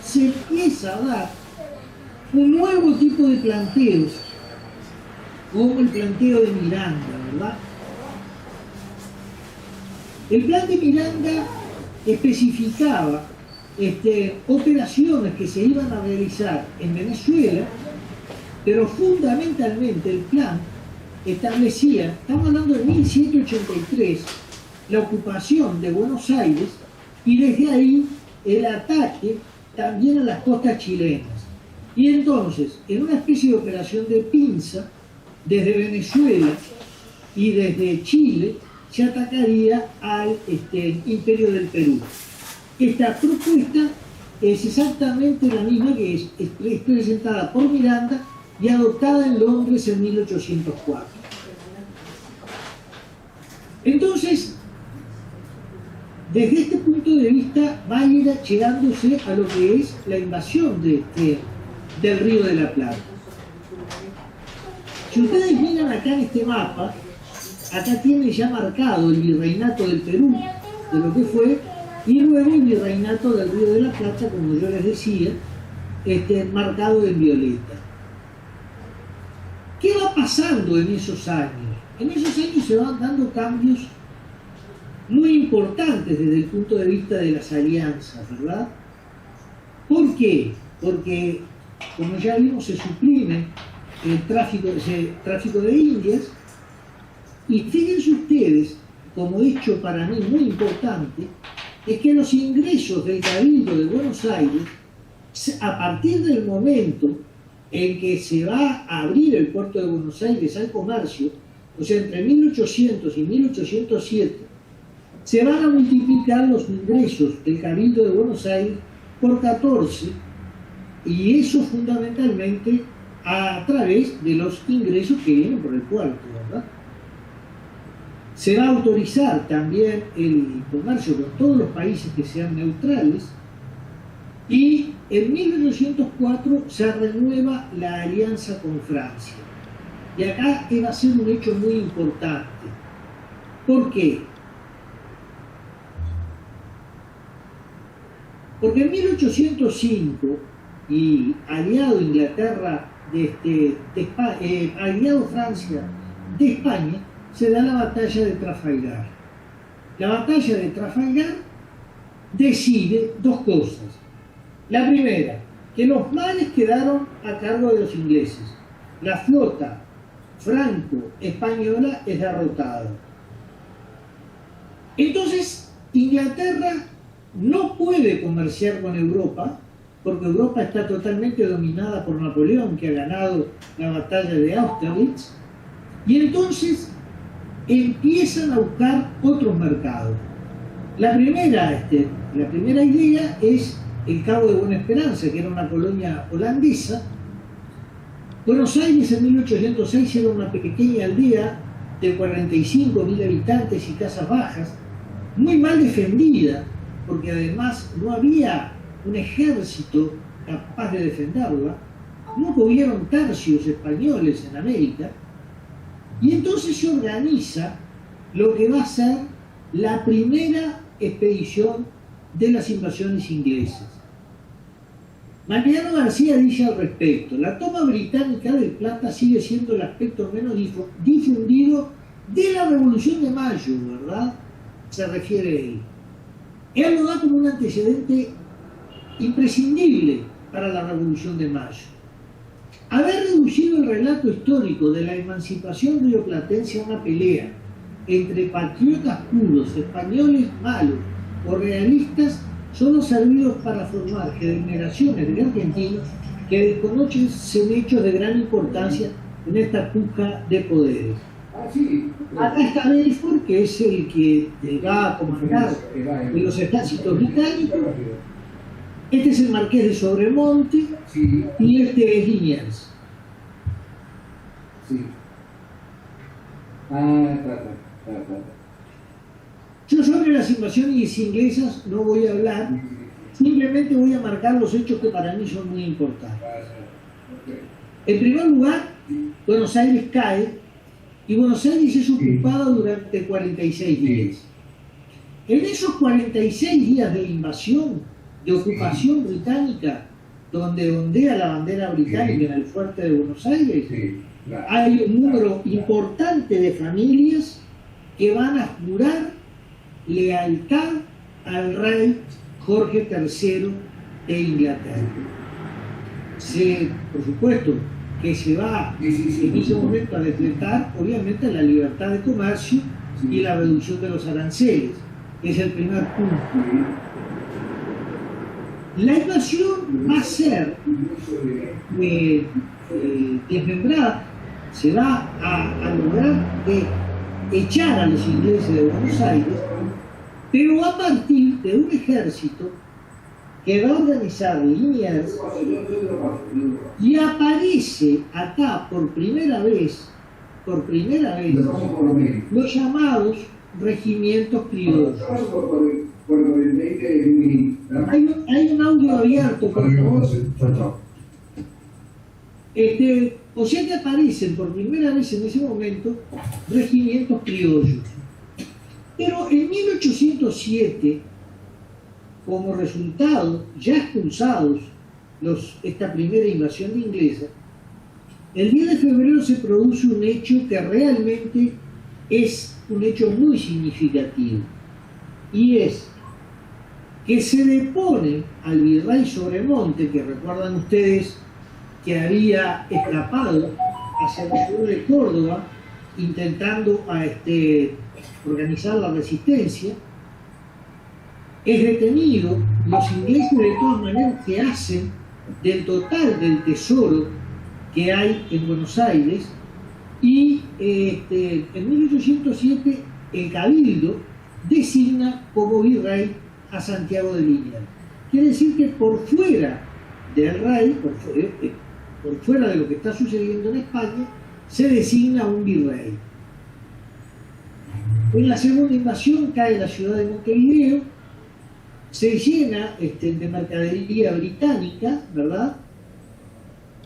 se empieza a dar un nuevo tipo de planteos, como el planteo de Miranda, ¿verdad? El plan de Miranda especificaba operaciones que se iban a realizar en Venezuela, pero fundamentalmente el plan establecía, estamos hablando de 1783, la ocupación de Buenos Aires y desde ahí el ataque también a las costas chilenas. Y entonces, en una especie de operación de pinza, desde Venezuela y desde Chile, se atacaría al Imperio del Perú. Esta propuesta es exactamente la misma que es presentada por Miranda y adoptada en Londres en 1804. Entonces, desde este punto de vista va a ir llegándose a lo que es la invasión del Río de la Plata. Si ustedes miran acá en este mapa, acá tiene ya marcado el virreinato del Perú, de lo que fue, y luego el virreinato del Río de la Plata, como yo les decía, marcado en violeta. ¿Qué va pasando en esos años? En esos años se van dando cambios muy importantes desde el punto de vista de las alianzas, ¿verdad? ¿Por qué? Porque, como ya vimos, se suprime el tráfico de Indias, y fíjense ustedes, como hecho para mí muy importante, es que los ingresos del Cabildo de Buenos Aires, a partir del momento en que se va a abrir el puerto de Buenos Aires al comercio, o sea, entre 1800 y 1807, se van a multiplicar los ingresos del Cabildo de Buenos Aires por 14, y eso fundamentalmente a través de los ingresos que vienen por el puerto, ¿verdad? Se va a autorizar también el comercio con todos los países que sean neutrales, y en 1804 se renueva la alianza con Francia. Y acá va a ser un hecho muy importante. ¿Por qué? Porque en 1805, y aliado Inglaterra aliado Francia de España, se da la batalla de Trafalgar. La batalla de Trafalgar decide dos cosas. La primera, que los mares quedaron a cargo de los ingleses. La flota franco-española es derrotada. Entonces, Inglaterra no puede comerciar con Europa, porque Europa está totalmente dominada por Napoleón, que ha ganado la batalla de Austerlitz, y entonces empiezan a buscar otros mercados. La primera idea es el Cabo de Buena Esperanza, que era una colonia holandesa. Buenos Aires en 1806 era una pequeña aldea de 45.000 habitantes y casas bajas, muy mal defendida, porque además no había un ejército capaz de defenderla, no hubieron tercios españoles en América, y entonces se organiza lo que va a ser la primera expedición de las invasiones inglesas. Mariano García dice al respecto: la toma británica del Plata sigue siendo el aspecto menos difundido de la Revolución de Mayo, ¿verdad? Se refiere a él. Él lo da como un antecedente imprescindible para la Revolución de Mayo. Haber reducido el relato histórico de la emancipación rioplatense a una pelea entre patriotas puros, españoles malos o realistas solo servidos para formar generaciones de argentinos que desconocen hechos de gran importancia en esta puja de poderes. Acá está Belfort, que es el que va a comandar en los ejércitos británicos. Este es el Marqués de Sobremonte y este es Liniers. Sí. Yo sobre las invasiones inglesas no voy a hablar, simplemente voy a marcar los hechos que para mí son muy importantes. En primer lugar, Buenos Aires cae y Buenos Aires es ocupada durante 46 días. En esos 46 días de invasión, de ocupación británica, donde ondea la bandera británica en el fuerte de Buenos Aires, hay un número importante de familias que van a jurar lealtad al rey Jorge III de Inglaterra. Por supuesto que se va en ese momento a decretar obviamente la libertad de comercio y la reducción de los aranceles. Es el primer punto. La invasión va a ser desmembrada, se va a lograr echar a los ingleses de Buenos Aires, pero a partir de un ejército que va a organizar Liniers, y aparece acá por primera vez los llamados regimientos criollos. Hay un audio abierto, por favor. O sea que aparecen por primera vez en ese momento regimientos criollos. Pero en 1807, como resultado, ya expulsados esta primera invasión inglesa, el 10 de febrero se produce un hecho que realmente es un hecho muy significativo, y es que se depone al virrey Sobremonte, que recuerdan ustedes que había escapado hacia la ciudad de Córdoba intentando organizar la resistencia. Es detenido. Los ingleses de todas maneras se hacen del total del tesoro que hay en Buenos Aires, y en 1807 el Cabildo designa como virrey a Santiago de Liniers. Quiere decir que por fuera del rey, por fuera de lo que está sucediendo en España, se designa un virrey. En la segunda invasión cae la ciudad de Montevideo, se llena de mercadería británica, ¿verdad?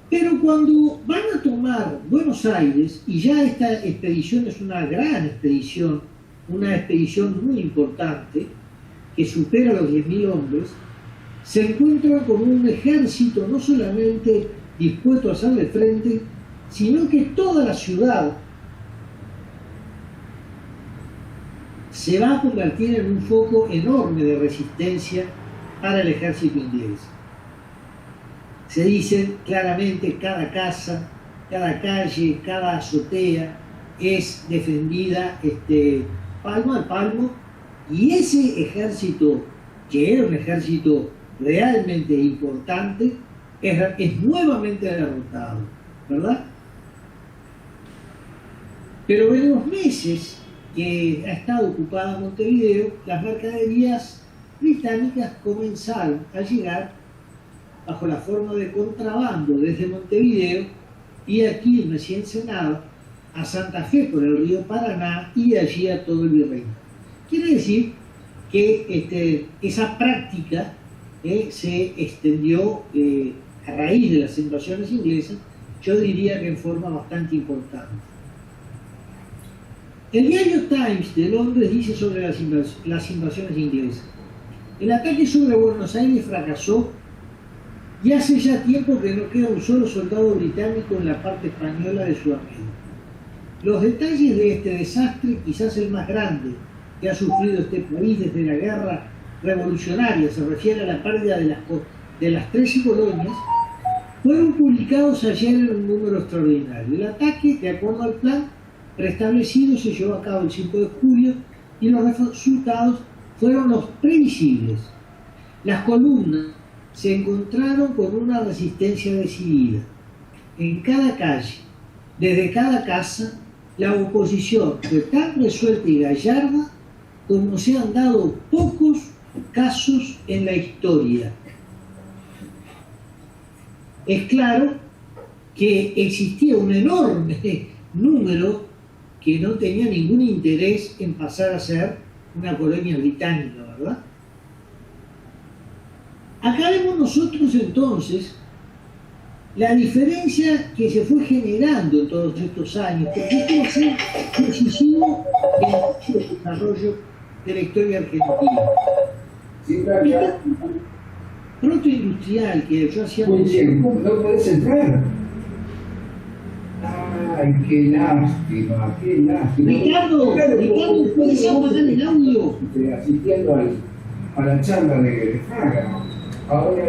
Pero cuando van a tomar Buenos Aires, y ya esta expedición es una gran expedición, una expedición muy importante, que supera los 10.000 hombres, se encuentran con un ejército no solamente dispuesto a hacerle frente, sino que toda la ciudad se va a convertir en un foco enorme de resistencia para el ejército inglés. Se dice claramente cada casa, cada calle, cada azotea es defendida palmo a palmo, y ese ejército, que era un ejército realmente importante, es nuevamente derrotado, ¿verdad? Pero en los meses que ha estado ocupada Montevideo, las mercaderías británicas comenzaron a llegar bajo la forma de contrabando desde Montevideo y aquí en Ensenada a Santa Fe por el río Paraná y de allí a todo el virreinato. Quiere decir que esa práctica se extendió a raíz de las invasiones inglesas, yo diría que en forma bastante importante. El diario Times de Londres dice sobre las invasiones inglesas: el ataque sobre Buenos Aires fracasó y hace ya tiempo que no queda un solo soldado británico en la parte española de Sudamérica. Los detalles de este desastre, quizás el más grande que ha sufrido este país desde la guerra revolucionaria, se refiere a la pérdida de las 13 colonias, fueron publicados ayer en un número extraordinario. El ataque, de acuerdo al plan preestablecido, se llevó a cabo el 5 de julio y los resultados fueron los previsibles. Las columnas se encontraron con una resistencia decidida. En cada calle, desde cada casa, la oposición fue tan resuelta y gallarda como se han dado pocos casos en la historia. Es claro que existía un enorme número que no tenía ningún interés en pasar a ser una colonia británica, ¿verdad? Acá vemos nosotros entonces la diferencia que se fue generando en todos estos años, porque esto va a ser decisivo en el desarrollo de la historia argentina. Sí, claro. Protoindustrial que yo hacía... Muy bien, ¿cómo no podés entrar? Ay, qué lástima, qué lástima. Ricardo, ¿puedes apagar el audio? Asistiendo a la charla de Fraga. Ahora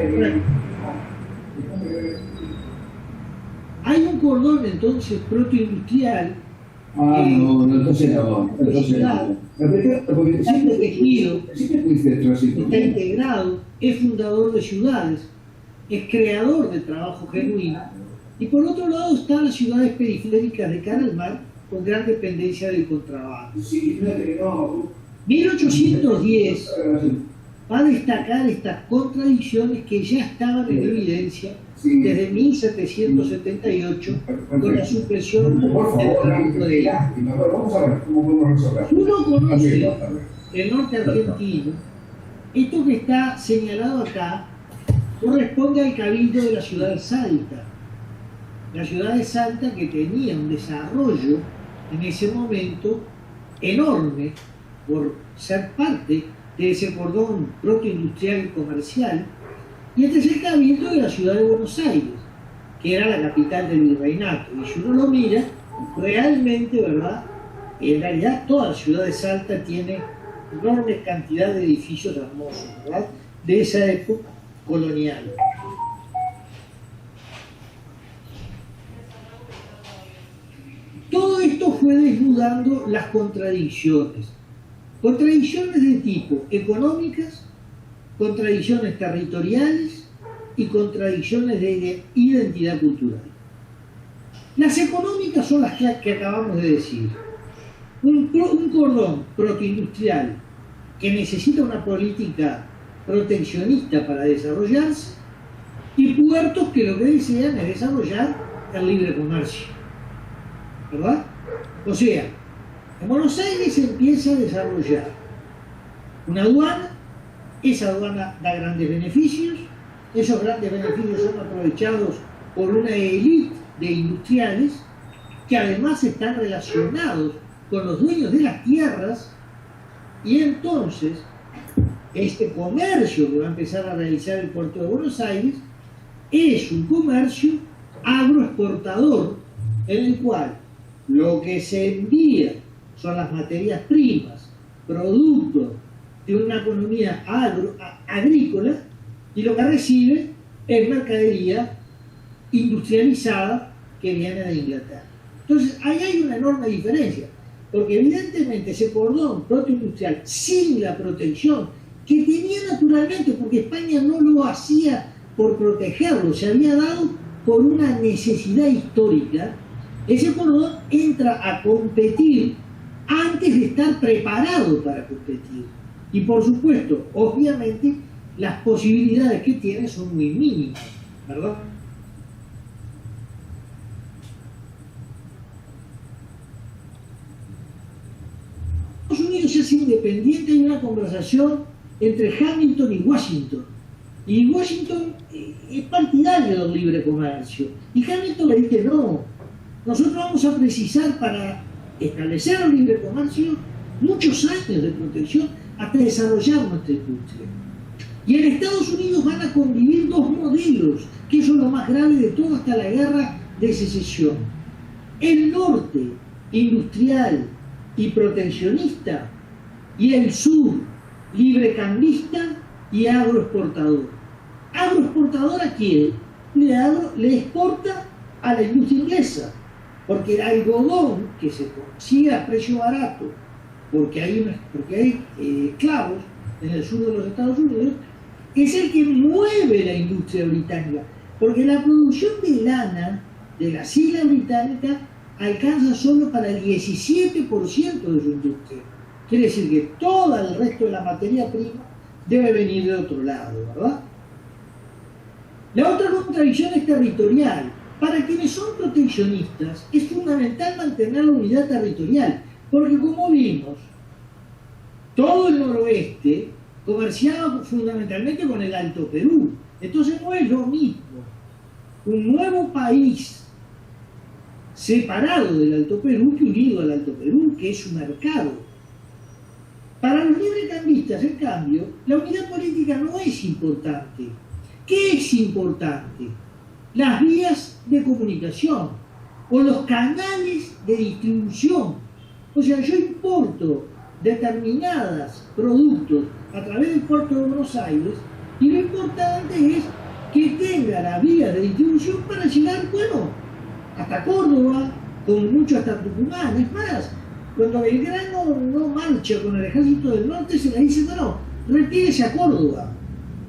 hay un cordón entonces protoindustrial. no, entonces no. Porque está protegido, siempre fuiste tránsito. está integrado, es fundador de ciudades, es creador de trabajo genuino. Y por otro lado están las ciudades periféricas de cara al mar con gran dependencia del contrabando. Sí, no. 1810 va a destacar estas contradicciones que ya estaban en evidencia desde 1778 con la supresión del trabajo de lástima. Vamos a ver cómo podemos resolver. Uno conoce el norte argentino. Esto que está señalado acá corresponde al cabildo de la ciudad de Salta. La ciudad de Salta, que tenía un desarrollo en ese momento enorme por ser parte de ese cordón protoindustrial y comercial, y este es el cabildo de la ciudad de Buenos Aires, que era la capital del virreinato. Y si uno lo mira, realmente, ¿verdad? En realidad toda la ciudad de Salta tiene enorme cantidad de edificios hermosos, ¿verdad? De esa época colonial. Todo esto fue desnudando las contradicciones. Contradicciones de tipo económicas, contradicciones territoriales y contradicciones de identidad cultural. Las económicas son las que acabamos de decir. Un cordón protoindustrial que necesita una política proteccionista para desarrollarse y puertos que lo que desean es desarrollar el libre comercio. ¿Verdad? O sea, en Buenos Aires se empieza a desarrollar una aduana, esa aduana da grandes beneficios, esos grandes beneficios son aprovechados por una élite de industriales que además están relacionados con los dueños de las tierras, y entonces este comercio que va a empezar a realizar el puerto de Buenos Aires es un comercio agroexportador en el cual lo que se envía son las materias primas, productos de una economía agrícola, y lo que recibe es mercadería industrializada que viene de Inglaterra. Entonces, ahí hay una enorme diferencia, porque evidentemente ese cordón protoindustrial sin la protección que tenía naturalmente, porque España no lo hacía por protegerlo, se había dado por una necesidad histórica, ese cordón entra a competir antes de estar preparado para competir. Y por supuesto, obviamente, las posibilidades que tiene son muy mínimas, ¿verdad? Estados Unidos se hace independiente, hay una conversación entre Hamilton y Washington. Y Washington es partidario del libre comercio. Y Hamilton le dice, no, nosotros vamos a precisar para establecer el libre comercio muchos años de protección hasta desarrollar nuestra industria. Y en Estados Unidos van a convivir dos modelos, que eso es lo más grave de todo hasta la guerra de secesión. El norte, industrial y proteccionista, y el sur, librecambista y agroexportador. ¿Agroexportador a quién? Le exporta a la industria inglesa, porque el algodón que se consigue a precio barato, porque hay esclavos en el sur de los Estados Unidos, es el que mueve la industria británica, porque la producción de lana de las islas británicas alcanza solo para el 17% de su industria. Quiere decir que todo el resto de la materia prima debe venir de otro lado, ¿verdad? La otra contradicción es territorial. Para quienes son proteccionistas es fundamental mantener la unidad territorial, porque como vimos, todo el noroeste comerciaba fundamentalmente con el Alto Perú. Entonces no es lo mismo un nuevo país separado del Alto Perú que unido al Alto Perú, que es su mercado. Para los librecambistas, en cambio, la unidad política no es importante. ¿Qué es importante? Las vías de comunicación o los canales de distribución. O sea, yo importo determinados productos a través del puerto de Buenos Aires y lo importante es que tenga la vía de distribución para llegar, bueno, hasta Córdoba, con mucho hasta Tucumán. Es más, cuando Belgrano no marcha con el ejército del norte, se le dice, no, retírese a Córdoba,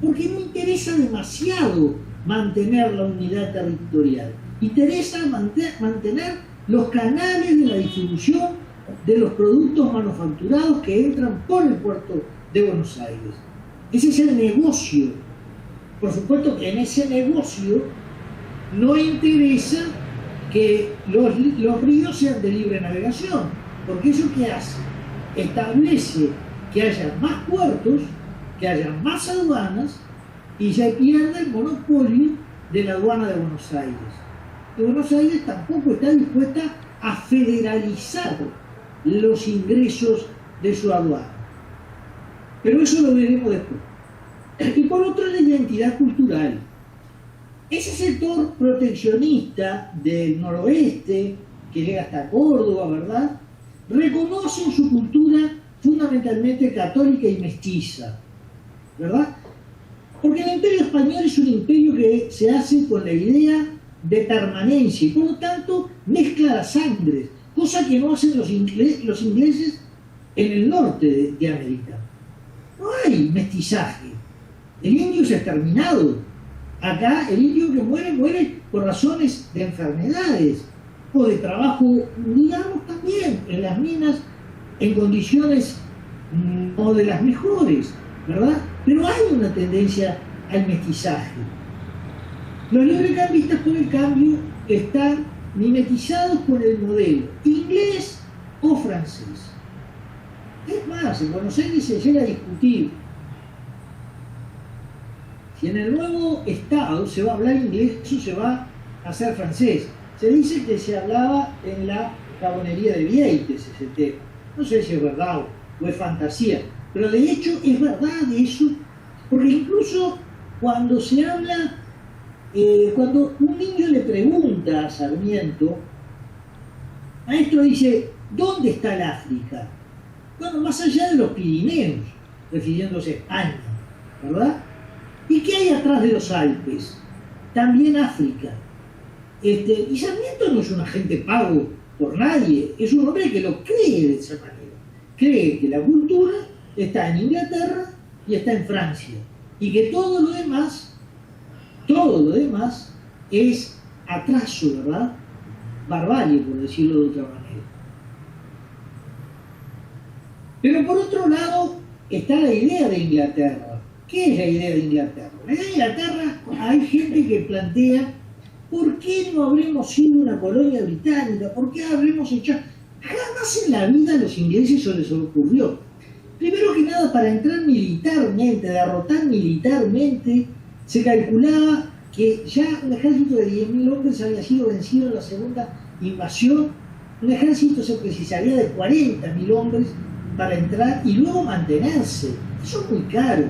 porque no interesa demasiado mantener la unidad territorial. Interesa mantener los canales de la distribución de los productos manufacturados que entran por el puerto de Buenos Aires. Ese es el negocio. Por supuesto que en ese negocio no interesa que los ríos sean de libre navegación, porque eso ¿qué hace? Establece que haya más puertos, que haya más aduanas y se pierde el monopolio de la aduana de Buenos Aires. Y Buenos Aires tampoco está dispuesta a federalizar los ingresos de su aduana. Pero eso lo veremos después. Y por otro, la identidad cultural. Ese sector proteccionista del noroeste, que llega hasta Córdoba, ¿verdad?, reconoce en su cultura fundamentalmente católica y mestiza, ¿verdad? Porque el imperio español es un imperio que se hace con la idea de permanencia y por lo tanto mezcla las sangres, cosa que no hacen los ingleses en el norte de América. No hay mestizaje. El indio es exterminado. Acá el indio que muere por razones de enfermedades o de trabajo, digamos, también en las minas en condiciones no de las mejores, ¿verdad? Pero hay una tendencia al mestizaje. Los librecambistas, por el cambio, están mimetizados por el modelo inglés o francés. Es más, en Buenos Aires se llega a discutir si en el nuevo Estado se va a hablar inglés o se va a hacer francés. Se dice que se hablaba en la Cabonería de Vieites ese tema. No sé si es verdad o es fantasía, pero de hecho es verdad eso, porque incluso cuando se habla, cuando un niño le pregunta a Sarmiento, maestro dice, ¿dónde está el África? Bueno, más allá de los Pirineos, refiriéndose a España, ¿verdad? ¿Y qué hay atrás de los Alpes? También África. Y Sarmiento no es un agente pago por nadie, es un hombre que lo cree de esa manera. Cree que la cultura está en Inglaterra y está en Francia, y que todo lo demás es atraso, ¿verdad? Barbarie, por decirlo de otra manera. Pero por otro lado está la idea de Inglaterra. ¿Qué es la idea de Inglaterra? La idea de Inglaterra, hay gente que plantea, ¿por qué no habremos sido una colonia británica? ¿Por qué habremos hecho? Jamás en la vida a los ingleses se les ocurrió. Primero que nada, para entrar militarmente, derrotar militarmente, se calculaba que ya un ejército de 10.000 hombres había sido vencido en la segunda invasión. Un ejército se precisaría de 40.000 hombres para entrar y luego mantenerse. Eso es muy caro.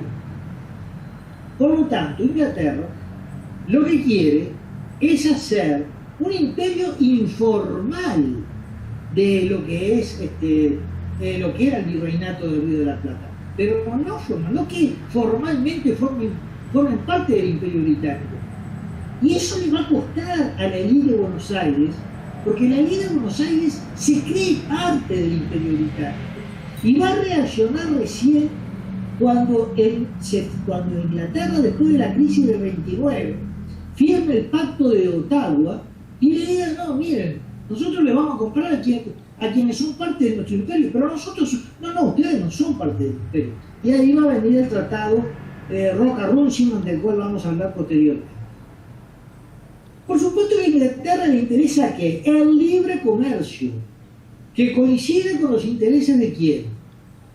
Por lo tanto, Inglaterra lo que quiere es hacer un imperio informal de lo que es lo que era el virreinato del Río de la Plata. pero no que formalmente formen parte del Imperio Británico. Y eso le va a costar a la élite de Buenos Aires, porque la élite de Buenos Aires se cree parte del Imperio Británico y va a reaccionar recién cuando Inglaterra, después de la crisis del 29, firme el pacto de Ottawa y le diga: no, miren, nosotros le vamos a comprar a quienes son parte de nuestro imperio, pero nosotros, no, ustedes no son parte del imperio. Y ahí va a venir el tratado Roca-Runciman, del cual vamos a hablar posteriormente. Por supuesto que a Inglaterra le interesa que el libre comercio, que coincide con los intereses de quién,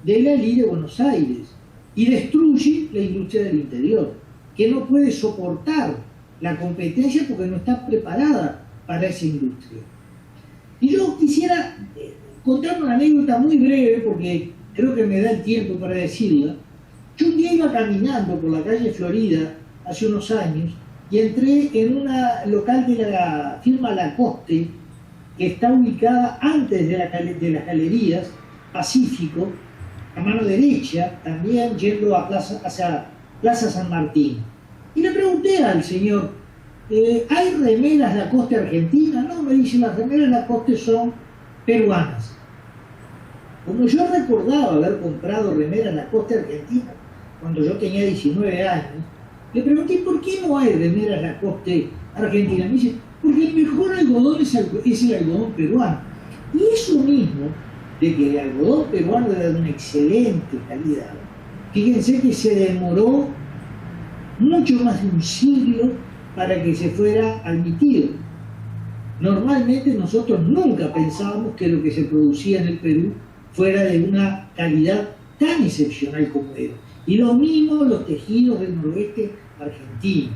de la élite de Buenos Aires, y destruye la industria del interior, que no puede soportar la competencia porque no está preparada para esa industria. Y yo quisiera contar una anécdota muy breve, porque creo que me da el tiempo para decirla. Yo un día iba caminando por la calle Florida hace unos años y entré en una local de la firma Lacoste, que está ubicada antes de las galerías Pacífico, a mano derecha, también yendo hacia Plaza San Martín. Y le pregunté al señor: ¿hay remeras Lacoste Argentina? No, me dice, las remeras Lacoste son peruanas. Como yo recordaba haber comprado remeras Lacoste Argentina cuando yo tenía 19 años, le pregunté: ¿por qué no hay remeras Lacoste Argentina? Me dice: porque el mejor algodón es el algodón peruano. Y eso mismo, de que el algodón peruano era de una excelente calidad, fíjense que se demoró mucho más de un siglo para que se fuera admitido. Normalmente nosotros nunca pensábamos que lo que se producía en el Perú fuera de una calidad tan excepcional como era. Y lo mismo los tejidos del noroeste argentino.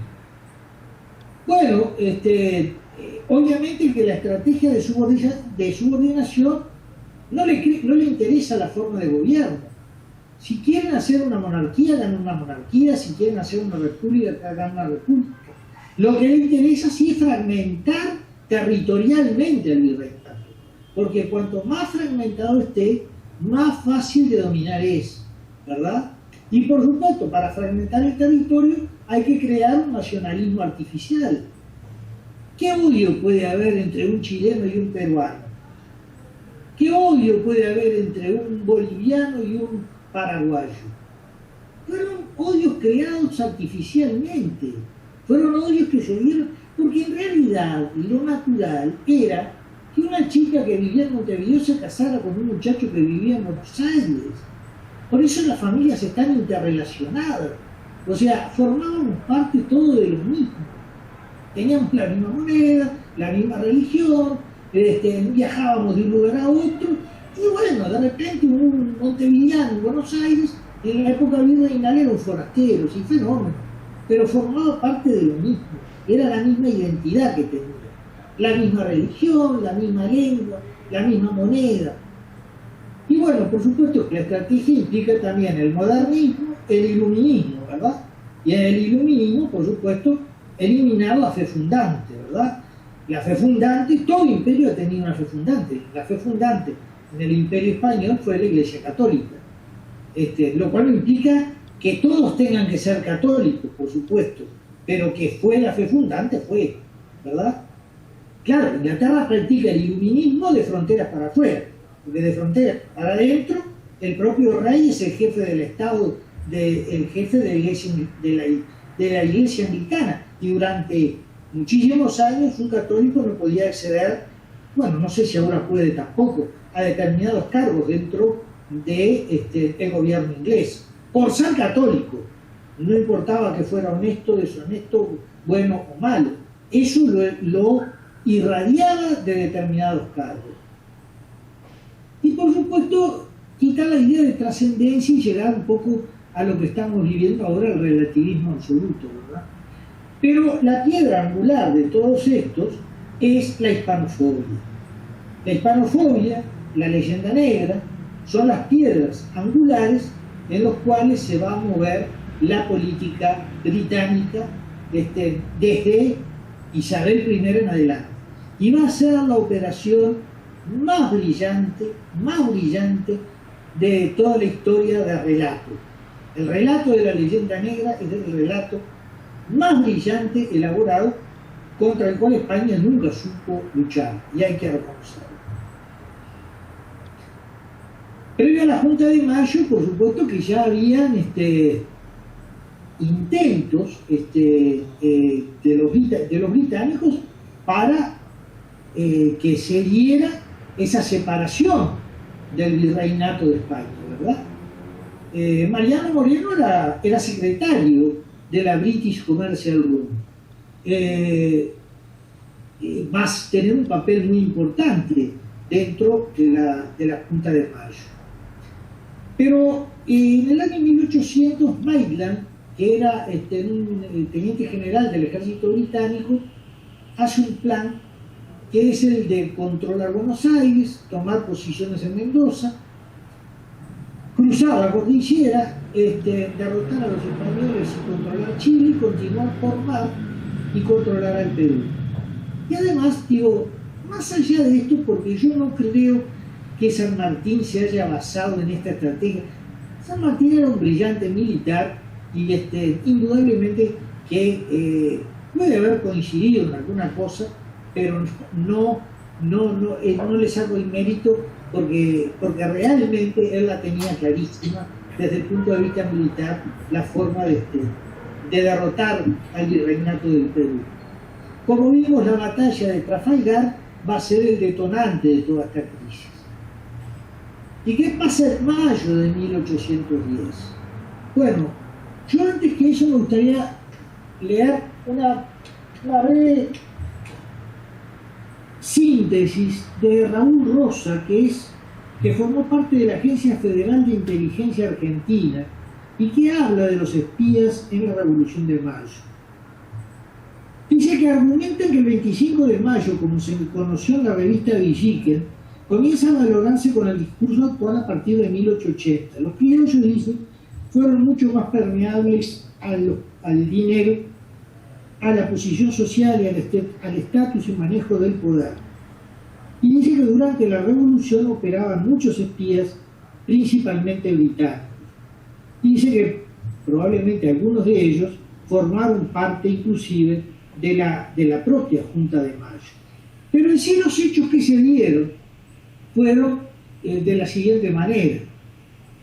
Bueno, obviamente que la estrategia de subordinación no le interesa la forma de gobierno. Si quieren hacer una monarquía, hagan una monarquía. Si quieren hacer una república, hagan una república. Lo que le interesa sí es fragmentar territorialmente al virreinato, porque cuanto más fragmentado esté, más fácil de dominar es, ¿verdad? Y por supuesto, para fragmentar el territorio hay que crear un nacionalismo artificial. ¿Qué odio puede haber entre un chileno y un peruano? ¿Qué odio puede haber entre un boliviano y un paraguayo? Fueron odios creados artificialmente, fueron odios que se dieron, porque en realidad lo natural era que una chica que vivía en Montevideo se casara con un muchacho que vivía en Buenos Aires. Por eso las familias están interrelacionadas, o sea, formábamos parte todo de lo mismo. Teníamos la misma moneda, la misma religión, viajábamos de un lugar a otro, y bueno, de repente un montevideano en Buenos Aires, en la época virreinal era un forastero, sin fenómeno, pero formaba parte de lo mismo, era la misma identidad que tenía, la misma religión, la misma lengua, la misma moneda. Y bueno, por supuesto que la estrategia implica también el modernismo, el iluminismo, ¿verdad? Y en el iluminismo, por supuesto, eliminar la fe fundante, ¿verdad? La fe fundante, todo imperio ha tenido una fe fundante. La fe fundante en el Imperio Español fue la Iglesia Católica. Lo cual no implica que todos tengan que ser católicos, por supuesto, pero que fue la fe fundante, fue, ¿verdad? Claro, Inglaterra practica el iluminismo de fronteras para afuera, porque de fronteras para adentro, el propio rey es el jefe del Estado, el jefe de la Iglesia Anglicana, y durante muchísimos años un católico no podía acceder, bueno, no sé si ahora puede tampoco, a determinados cargos dentro del gobierno inglés, por ser católico. No importaba que fuera honesto, deshonesto, bueno o malo. Eso lo irradiaba de determinados cargos. Y por supuesto, quitar la idea de trascendencia y llegar un poco a lo que estamos viviendo ahora, el relativismo absoluto, ¿verdad? Pero la piedra angular de todos estos es la hispanofobia. La hispanofobia, la leyenda negra, son las piedras angulares en los cuales se va a mover la política británica desde Isabel I en adelante. Y va a ser la operación más brillante de toda la historia de relato. El relato de la leyenda negra es el relato más brillante elaborado contra el cual España nunca supo luchar, y hay que reconocerlo. Previo a la Junta de Mayo, por supuesto que ya habían intentos de los británicos para que se diera esa separación del virreinato de España, ¿verdad? Mariano Moreno era secretario de la British Commercial Room. Va a tener un papel muy importante dentro de la Junta de Mayo. Pero en el año 1800, Maitland, que era un teniente general del ejército británico, hace un plan que es el de controlar Buenos Aires, tomar posiciones en Mendoza, cruzar la cordillera, derrotar a los españoles y controlar Chile, continuar por mar y controlar al Perú. Y además, digo, más allá de esto, porque yo no creo que San Martín se haya basado en esta estrategia. San Martín era un brillante militar y indudablemente que puede haber coincidido en alguna cosa, pero no le saco el mérito porque realmente él la tenía clarísima desde el punto de vista militar, la forma de derrotar al virreinato del Perú. Como vimos, la batalla de Trafalgar va a ser el detonante de toda esta crisis. ¿Y qué pasa en mayo de 1810? Bueno, yo antes que eso me gustaría leer una breve síntesis de Raúl Rosa, que formó parte de la Agencia Federal de Inteligencia Argentina y que habla de los espías en la Revolución de Mayo. Dice que argumentan que el 25 de mayo, como se conoció en la revista Villiquen, comienza a valorarse con el discurso actual a partir de 1880. Los criollos, dicen, fueron mucho más permeables al dinero, a la posición social y al estatus y manejo del poder. Y dice que durante la revolución operaban muchos espías, principalmente británicos. Y dice que probablemente algunos de ellos formaron parte inclusive de la propia Junta de Mayo. Pero en sí los hechos que se dieron fueron de la siguiente manera.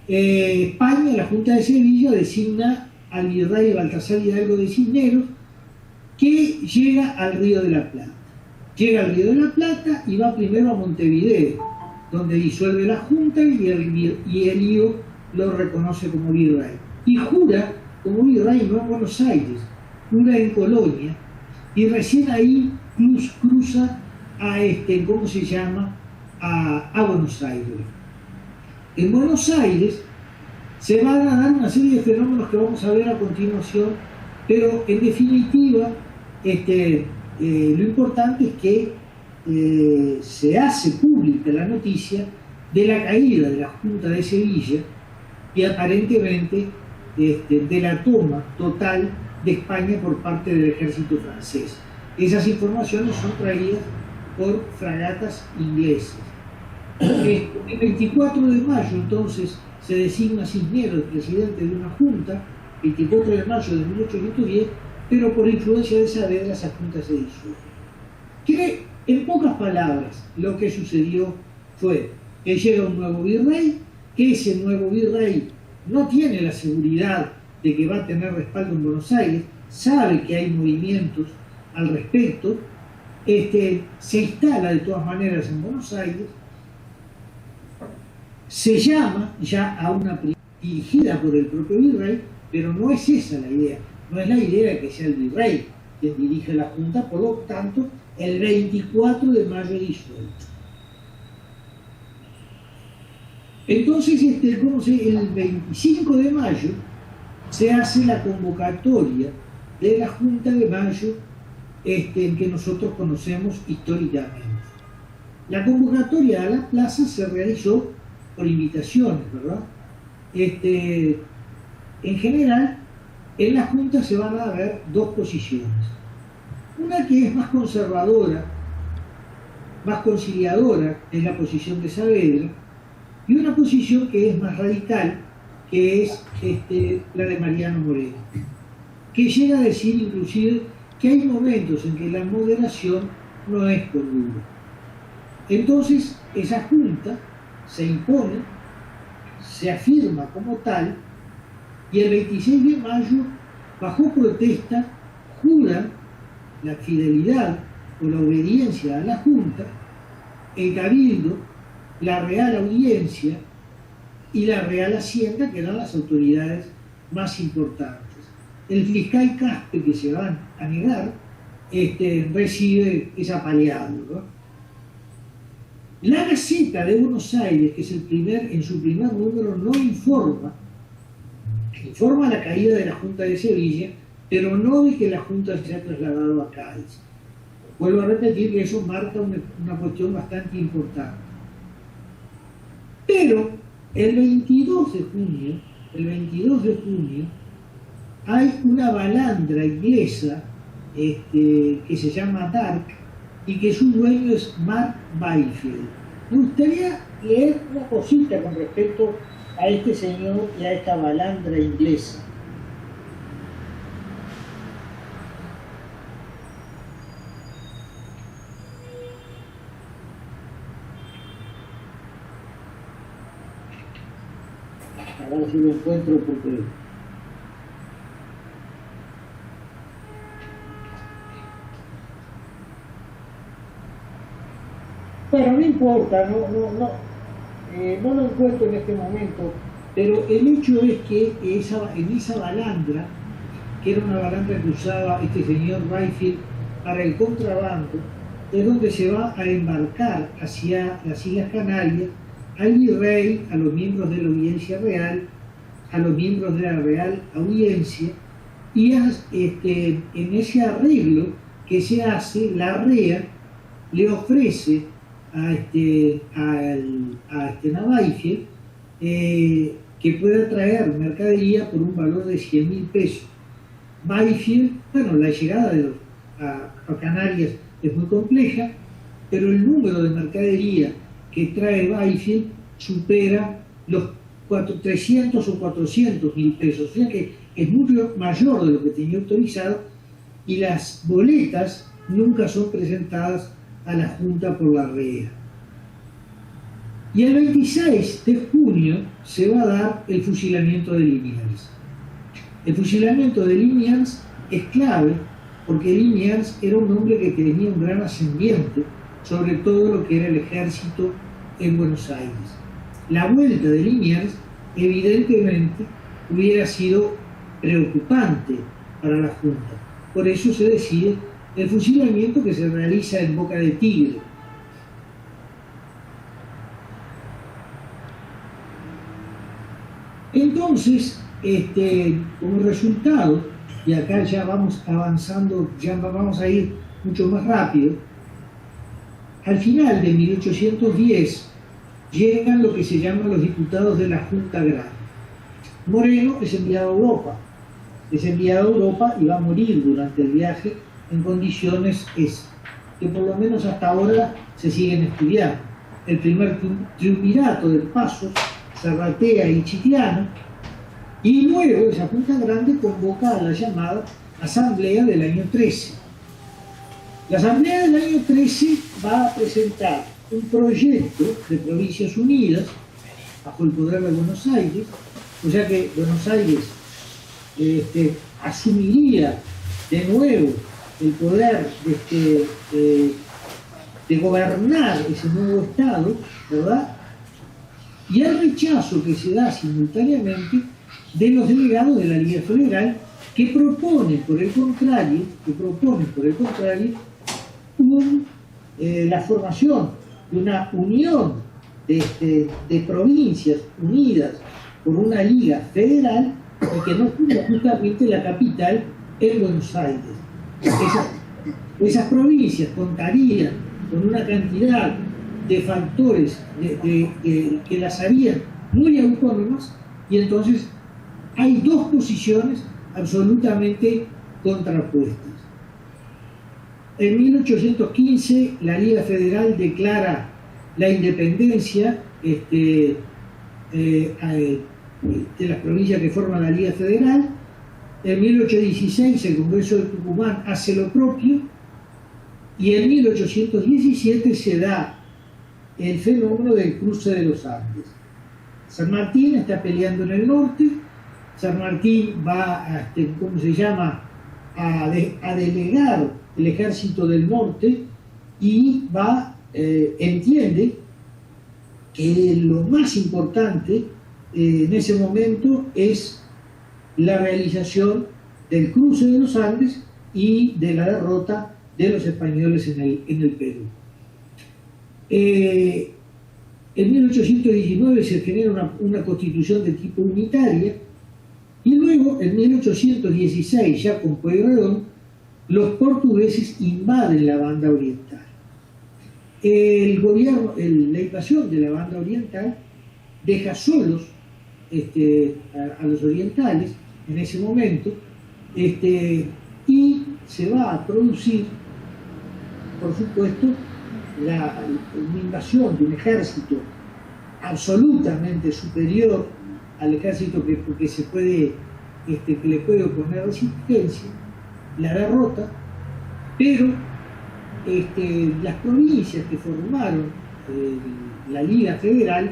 España, la Junta de Sevilla, designa al virrey Baltasar Hidalgo de Cisneros, que llega al Río de la Plata. Llega al Río de la Plata y va primero a Montevideo, donde disuelve la Junta y el lío lo reconoce como virrey. Y jura como virrey no en Buenos Aires, jura en Colonia, y recién ahí cruza a ¿cómo se llama?, a Buenos Aires. En Buenos Aires se van a dar una serie de fenómenos que vamos a ver a continuación, pero en definitiva lo importante es que se hace pública la noticia de la caída de la Junta de Sevilla y aparentemente de la toma total de España por parte del ejército francés. Esas informaciones son traídas por fragatas inglesas. El 24 de mayo, entonces, se designa Cisneros presidente de una junta, 24 de mayo de 1810, pero por influencia de Saavedra esa junta se disuelve. Que, en pocas palabras, lo que sucedió fue que llega un nuevo virrey, que ese nuevo virrey no tiene la seguridad de que va a tener respaldo en Buenos Aires, sabe que hay movimientos al respecto, se instala de todas maneras en Buenos Aires, se llama ya a una dirigida por el propio virrey, pero no es esa la idea, no es la idea de que sea el virrey quien dirige la Junta, por lo tanto, el 24 de mayo disuelto. Entonces, el 25 de mayo se hace la convocatoria de la Junta de Mayo que nosotros conocemos históricamente. La convocatoria a la plaza se realizó por invitaciones, ¿verdad? En general, en la Junta se van a ver dos posiciones. Una que es más conservadora, más conciliadora, es la posición de Saavedra, y una posición que es más radical, que es la de Mariano Moreno, que llega a decir inclusive que hay momentos en que la moderación no es cordura. Entonces, esa junta se impone, se afirma como tal, y el 26 de mayo, bajo protesta, juran la fidelidad o la obediencia a la Junta, el Cabildo, la Real Audiencia y la Real Hacienda, que eran las autoridades más importantes. El fiscal Caspe, que se van a negar, recibe esa apaleado, ¿no? La Gaceta de Buenos Aires, que es en su primer número, no informa la caída de la Junta de Sevilla, pero no de que la Junta se ha trasladado a Cádiz. Vuelvo a repetir que eso marca una cuestión bastante importante. Pero el 22 de junio, hay una balandra inglesa que se llama Dark y que su dueño es Mark Byfield. Me gustaría leer una cosita con respecto a este señor y a esta balandra inglesa. A ver si lo encuentro porque... Bueno, no importa, no lo encuentro en este momento, pero el hecho es que en esa balandra, que era una balandra que usaba este señor Byfield para el contrabando, es donde se va a embarcar hacia las Islas Canarias al virrey, a los miembros de la Audiencia Real, a los miembros de la Real Audiencia, y en ese arreglo que se hace, la REA le ofrece a Byfield que pueda traer mercadería por un valor de 100.000 pesos. Byfield, bueno, la llegada a Canarias es muy compleja, pero el número de mercadería que trae Byfield supera los 300 o 400.000 pesos, o sea que es mucho mayor de lo que tenía autorizado, y las boletas nunca son presentadas a la Junta por la REA. Y el 26 de junio se va a dar el fusilamiento de Liniers. El fusilamiento de Liniers es clave porque Liniers era un hombre que tenía un gran ascendiente sobre todo lo que era el ejército en Buenos Aires. La vuelta de Liniers evidentemente hubiera sido preocupante para la Junta. Por eso se decide el fusilamiento que se realiza en Boca de Tigre. Entonces, como resultado, y acá ya vamos avanzando, ya vamos a ir mucho más rápido, al final de 1810 llegan lo que se llaman los diputados de la Junta Grande. Moreno es enviado a Europa. Y va a morir durante el viaje en condiciones que por lo menos hasta ahora se siguen estudiando. El primer triunvirato de Pasos, Zarratea y Chiclana, y luego esa Junta Grande convoca a la llamada Asamblea del año 13. La Asamblea del año 13 va a presentar un proyecto de Provincias Unidas bajo el poder de Buenos Aires, o sea que Buenos Aires asumiría de nuevo el poder de gobernar ese nuevo Estado, ¿verdad? Y el rechazo que se da simultáneamente de los delegados de la Liga Federal que proponen, por el contrario, la formación de una unión de provincias unidas por una liga federal y que no funda justamente la capital en Buenos Aires. Esas provincias contarían con una cantidad de factores que las harían muy autónomas, y entonces hay dos posiciones absolutamente contrapuestas. En 1815 la Liga Federal declara la independencia de las provincias que forman la Liga Federal. En 1816 el Congreso de Tucumán hace lo propio y en 1817 se da el fenómeno del cruce de los Andes. San Martín está peleando en el norte, San Martín va a delegar el ejército del norte y entiende que lo más importante en ese momento es la realización del cruce de los Andes y de la derrota de los españoles en el Perú. En 1819 se genera una constitución de tipo unitaria y luego en 1816, ya con Pueyrredón, los portugueses invaden la banda oriental. La invasión de la banda oriental deja solos a los orientales en ese momento y se va a producir, por supuesto, una invasión de un ejército absolutamente superior al ejército que le puede oponer resistencia, la derrota, pero las provincias que formaron la Liga Federal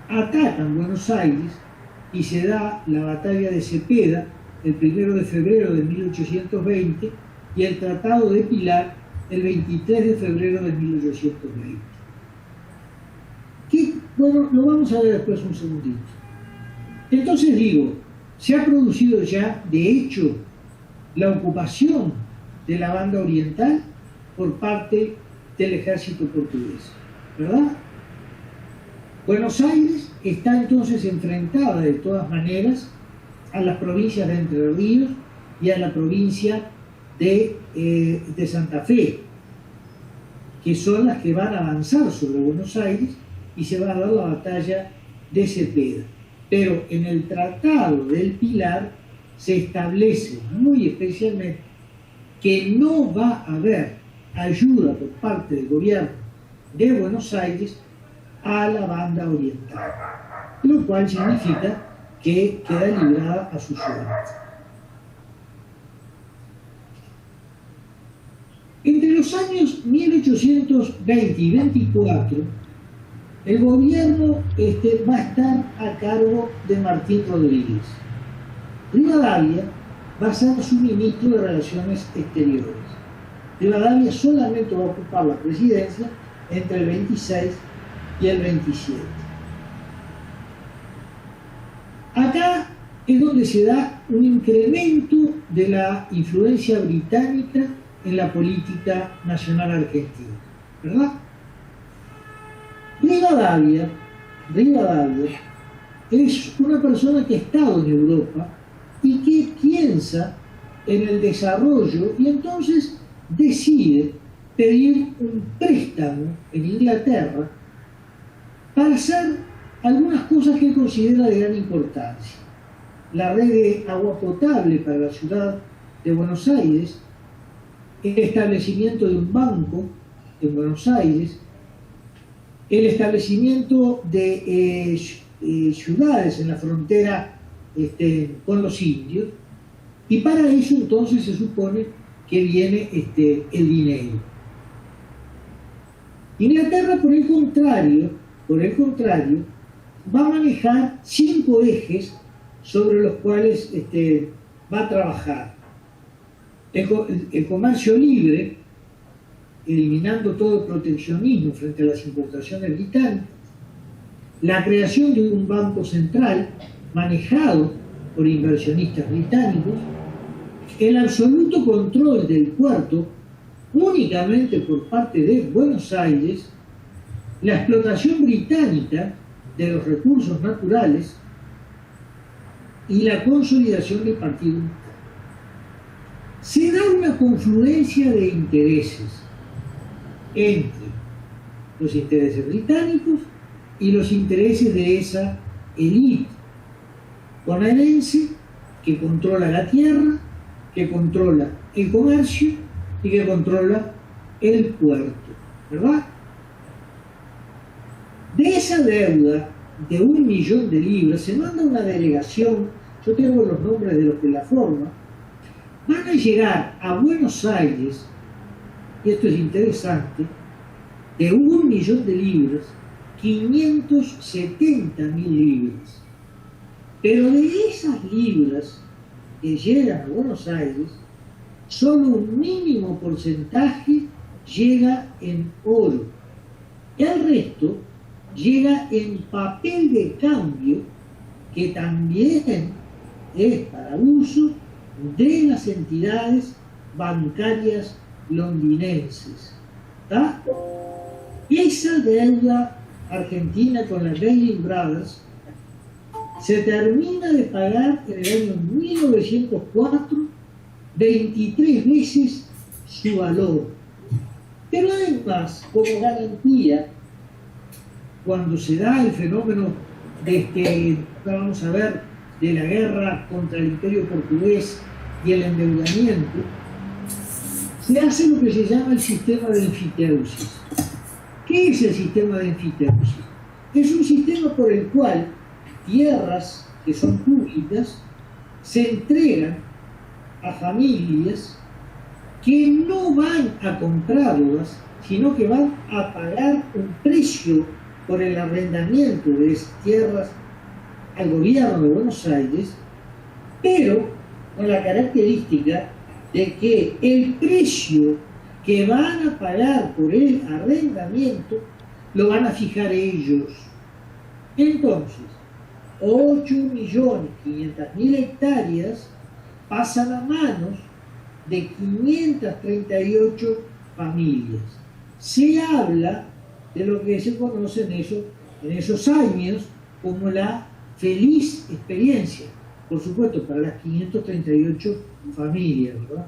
atacan Buenos Aires y se da la batalla de Cepeda el 1 de febrero de 1820 y el Tratado de Pilar el 23 de febrero de 1820. Bueno, lo vamos a ver después un segundito. Entonces digo, se ha producido ya, de hecho, la ocupación de la banda oriental por parte del ejército portugués, ¿verdad? Buenos Aires está entonces enfrentada de todas maneras a las provincias de Entre Ríos y a la provincia de Santa Fe, que son las que van a avanzar sobre Buenos Aires y se va a dar la batalla de Cepeda. Pero en el Tratado del Pilar se establece muy especialmente que no va a haber ayuda por parte del gobierno de Buenos Aires a la banda oriental, lo cual significa que queda librada a su suerte. Entre los años 1820 y 24, el gobierno va a estar a cargo de Martín Rodríguez. Rivadavia va a ser su ministro de Relaciones Exteriores. Rivadavia solamente va a ocupar la presidencia entre el 26 y el 27. Acá es donde se da un incremento de la influencia británica en la política nacional argentina, ¿verdad? Rivadavia es una persona que ha estado en Europa y que piensa en el desarrollo y entonces decide pedir un préstamo en Inglaterra para hacer algunas cosas que él considera de gran importancia. La red de agua potable para la ciudad de Buenos Aires, el establecimiento de un banco en Buenos Aires, el establecimiento de ciudades en la frontera con los indios, y para eso entonces se supone que viene el dinero. Inglaterra, por el contrario, va a manejar 5 ejes sobre los cuales va a trabajar. El comercio libre, eliminando todo proteccionismo frente a las importaciones británicas, la creación de un banco central manejado por inversionistas británicos, el absoluto control del puerto únicamente por parte de Buenos Aires, la explotación británica de los recursos naturales y la consolidación del partido unitario. Se da una confluencia de intereses entre los intereses británicos y los intereses de esa élite bonaerense que controla la tierra, que controla el comercio y que controla el puerto, ¿verdad? De esa deuda de 1 millón de libras, se manda una delegación, yo tengo los nombres de los que la forman, van a llegar a Buenos Aires, y esto es interesante, de 1 millón de libras, 570.000 libras. Pero de esas libras que llegan a Buenos Aires, solo un mínimo porcentaje llega en oro. El resto llega en papel de cambio, que también es para uso de las entidades bancarias londinenses. ¿Tá? Esa deuda argentina con la Lehman Brothers se termina de pagar en el año 1904 23 veces su valor. Pero además, como garantía, cuando se da el fenómeno vamos a ver, de la guerra contra el Imperio Portugués y el endeudamiento, se hace lo que se llama el sistema de enfiteusis. ¿Qué es el sistema de enfiteusis? Es un sistema por el cual tierras que son públicas se entregan a familias que no van a comprarlas, sino que van a pagar un precio por el arrendamiento de esas tierras al gobierno de Buenos Aires, pero con la característica de que el precio que van a pagar por el arrendamiento lo van a fijar ellos. Entonces, 8.500.000 hectáreas pasan a manos de 538 familias. Se habla de lo que se conoce en esos años como la feliz experiencia, por supuesto, para las 538 familias, ¿verdad?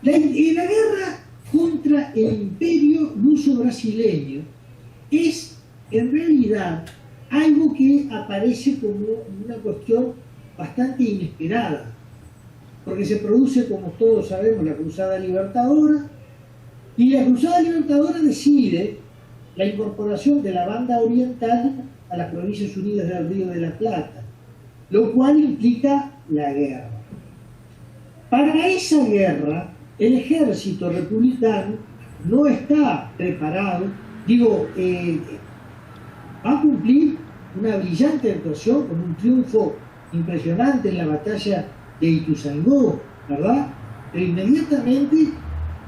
La guerra contra el imperio luso-brasileño es, en realidad, algo que aparece como una cuestión bastante inesperada, porque se produce, como todos sabemos, la Cruzada Libertadora, y la Cruzada Libertadora decide la incorporación de la banda oriental a las Provincias Unidas del Río de la Plata, lo cual implica la guerra. Para esa guerra, el ejército republicano no está preparado, va a cumplir una brillante actuación con un triunfo impresionante en la batalla de Ituzaingó, ¿verdad? Pero inmediatamente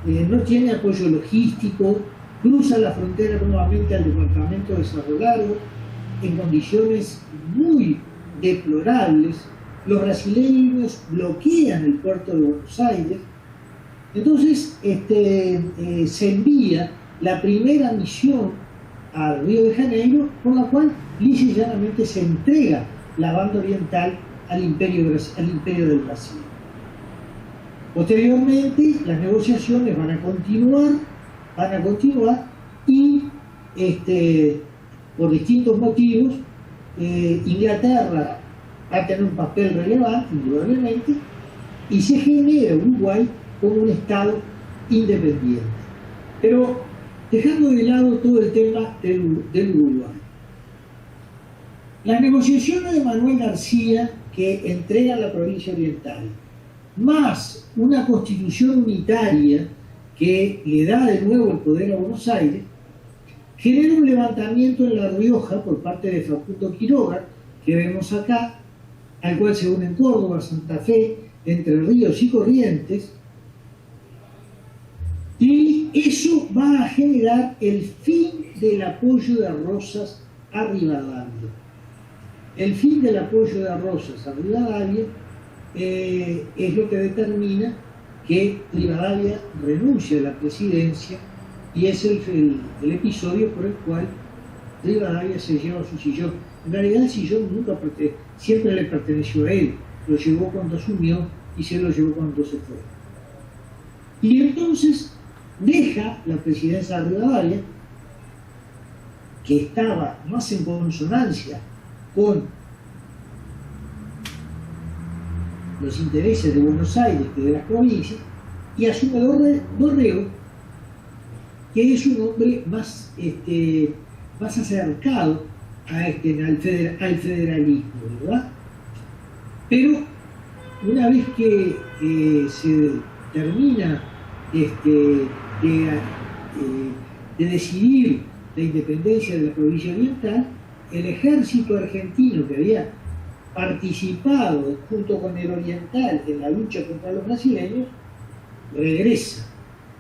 no tiene apoyo logístico, cruza la frontera nuevamente al departamento de Cerro Largo en condiciones muy deplorables. Los brasileños bloquean el puerto de Buenos Aires. Entonces se envía la primera misión al Río de Janeiro, con la cual lisa y llanamente se entrega la banda oriental al imperio del Brasil. Posteriormente, las negociaciones van a continuar y por distintos motivos Inglaterra va a tener un papel relevante, indudablemente, y se genera Uruguay como un Estado independiente. Pero dejando de lado todo el tema del Uruguay. Las negociaciones de Manuel García, que entrega la provincia oriental, más una constitución unitaria que le da de nuevo el poder a Buenos Aires, genera un levantamiento en La Rioja por parte de Facundo Quiroga, que vemos acá, al cual se unen Córdoba, Santa Fe, Entre Ríos y Corrientes, y eso va a generar el fin del apoyo de Rosas a Rivadavia. El fin del apoyo de Rosas a Rivadavia es lo que determina que Rivadavia renuncia a la presidencia, y es el episodio por el cual Rivadavia se lleva su sillón. En realidad el sillón siempre le perteneció a él, lo llevó cuando asumió y se lo llevó cuando se fue. Y entonces deja la presidencia de Rivadavia, que estaba más en consonancia con los intereses de Buenos Aires que de las provincias, y asume Dorrego, que es un hombre más más acercado al federalismo, ¿verdad? Pero una vez que se termina de decidir la independencia de la provincia oriental, el ejército argentino que había participado junto con el oriental en la lucha contra los brasileños, regresa.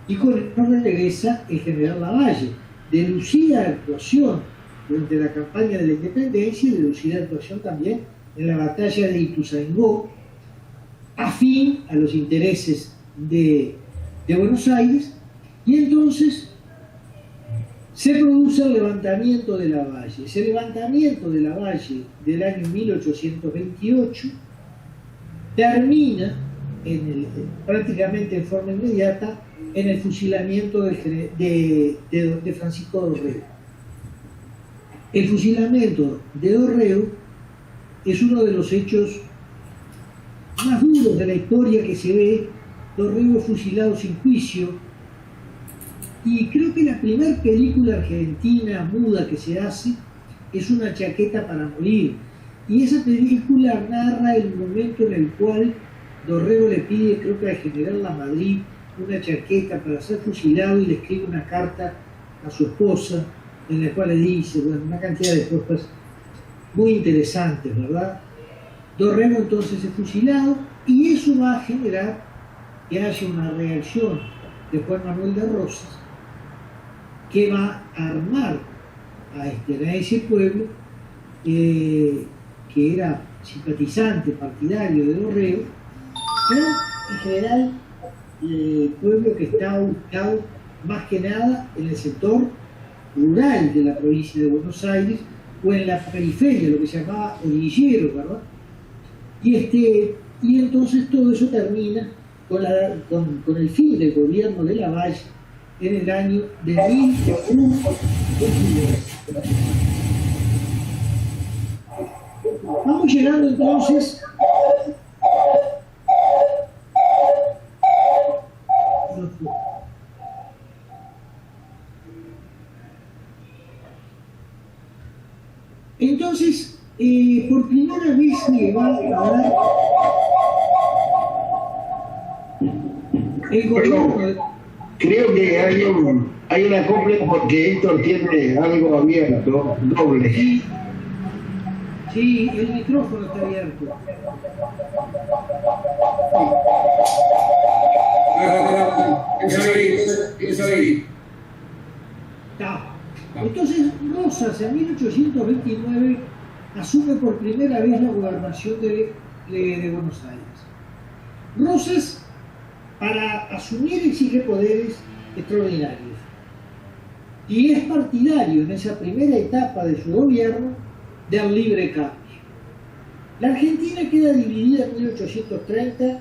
Y con esto regresa el general Lavalle, de lucida actuación durante la campaña de la independencia y de lucida actuación también en la batalla de Ituzaingó, afín a los intereses de Buenos Aires, y entonces se produce el levantamiento de Lavalle. Ese levantamiento de Lavalle del año 1828 termina prácticamente en forma inmediata en el fusilamiento de Francisco Dorrego. El fusilamiento de Dorrego es uno de los hechos más duros de la historia que se ve. Dorrego fusilado sin juicio, y creo que la primera película argentina muda que se hace es Una chaqueta para morir, y esa película narra el momento en el cual Dorrego le pide, creo que al general Lamadrid, una chaqueta para ser fusilado, y le escribe una carta a su esposa en la cual le dice, bueno, una cantidad de cosas muy interesantes, ¿verdad? Dorrego entonces es fusilado, y eso va a generar que haya una reacción de Juan Manuel de Rosas, que va a armar a ese pueblo que era simpatizante, partidario de Dorrego, pero en general el pueblo que está ubicado más que nada en el sector rural de la provincia de Buenos Aires o en la periferia, lo que se llamaba orillero, ¿verdad? Y entonces todo eso termina con el fin del gobierno de Lavalle en el año de 1822. Vamos llegando entonces por primera vez se va a dar el gobierno. Creo que hay una copla porque Héctor tiene algo abierto, doble. Sí, el micrófono está abierto. Eso ahí. Entonces Rosas en 1829 asume por primera vez la gobernación de Buenos Aires. Rosas, para asumir, exige poderes extraordinarios y es partidario en esa primera etapa de su gobierno del libre cambio. La Argentina queda dividida en 1830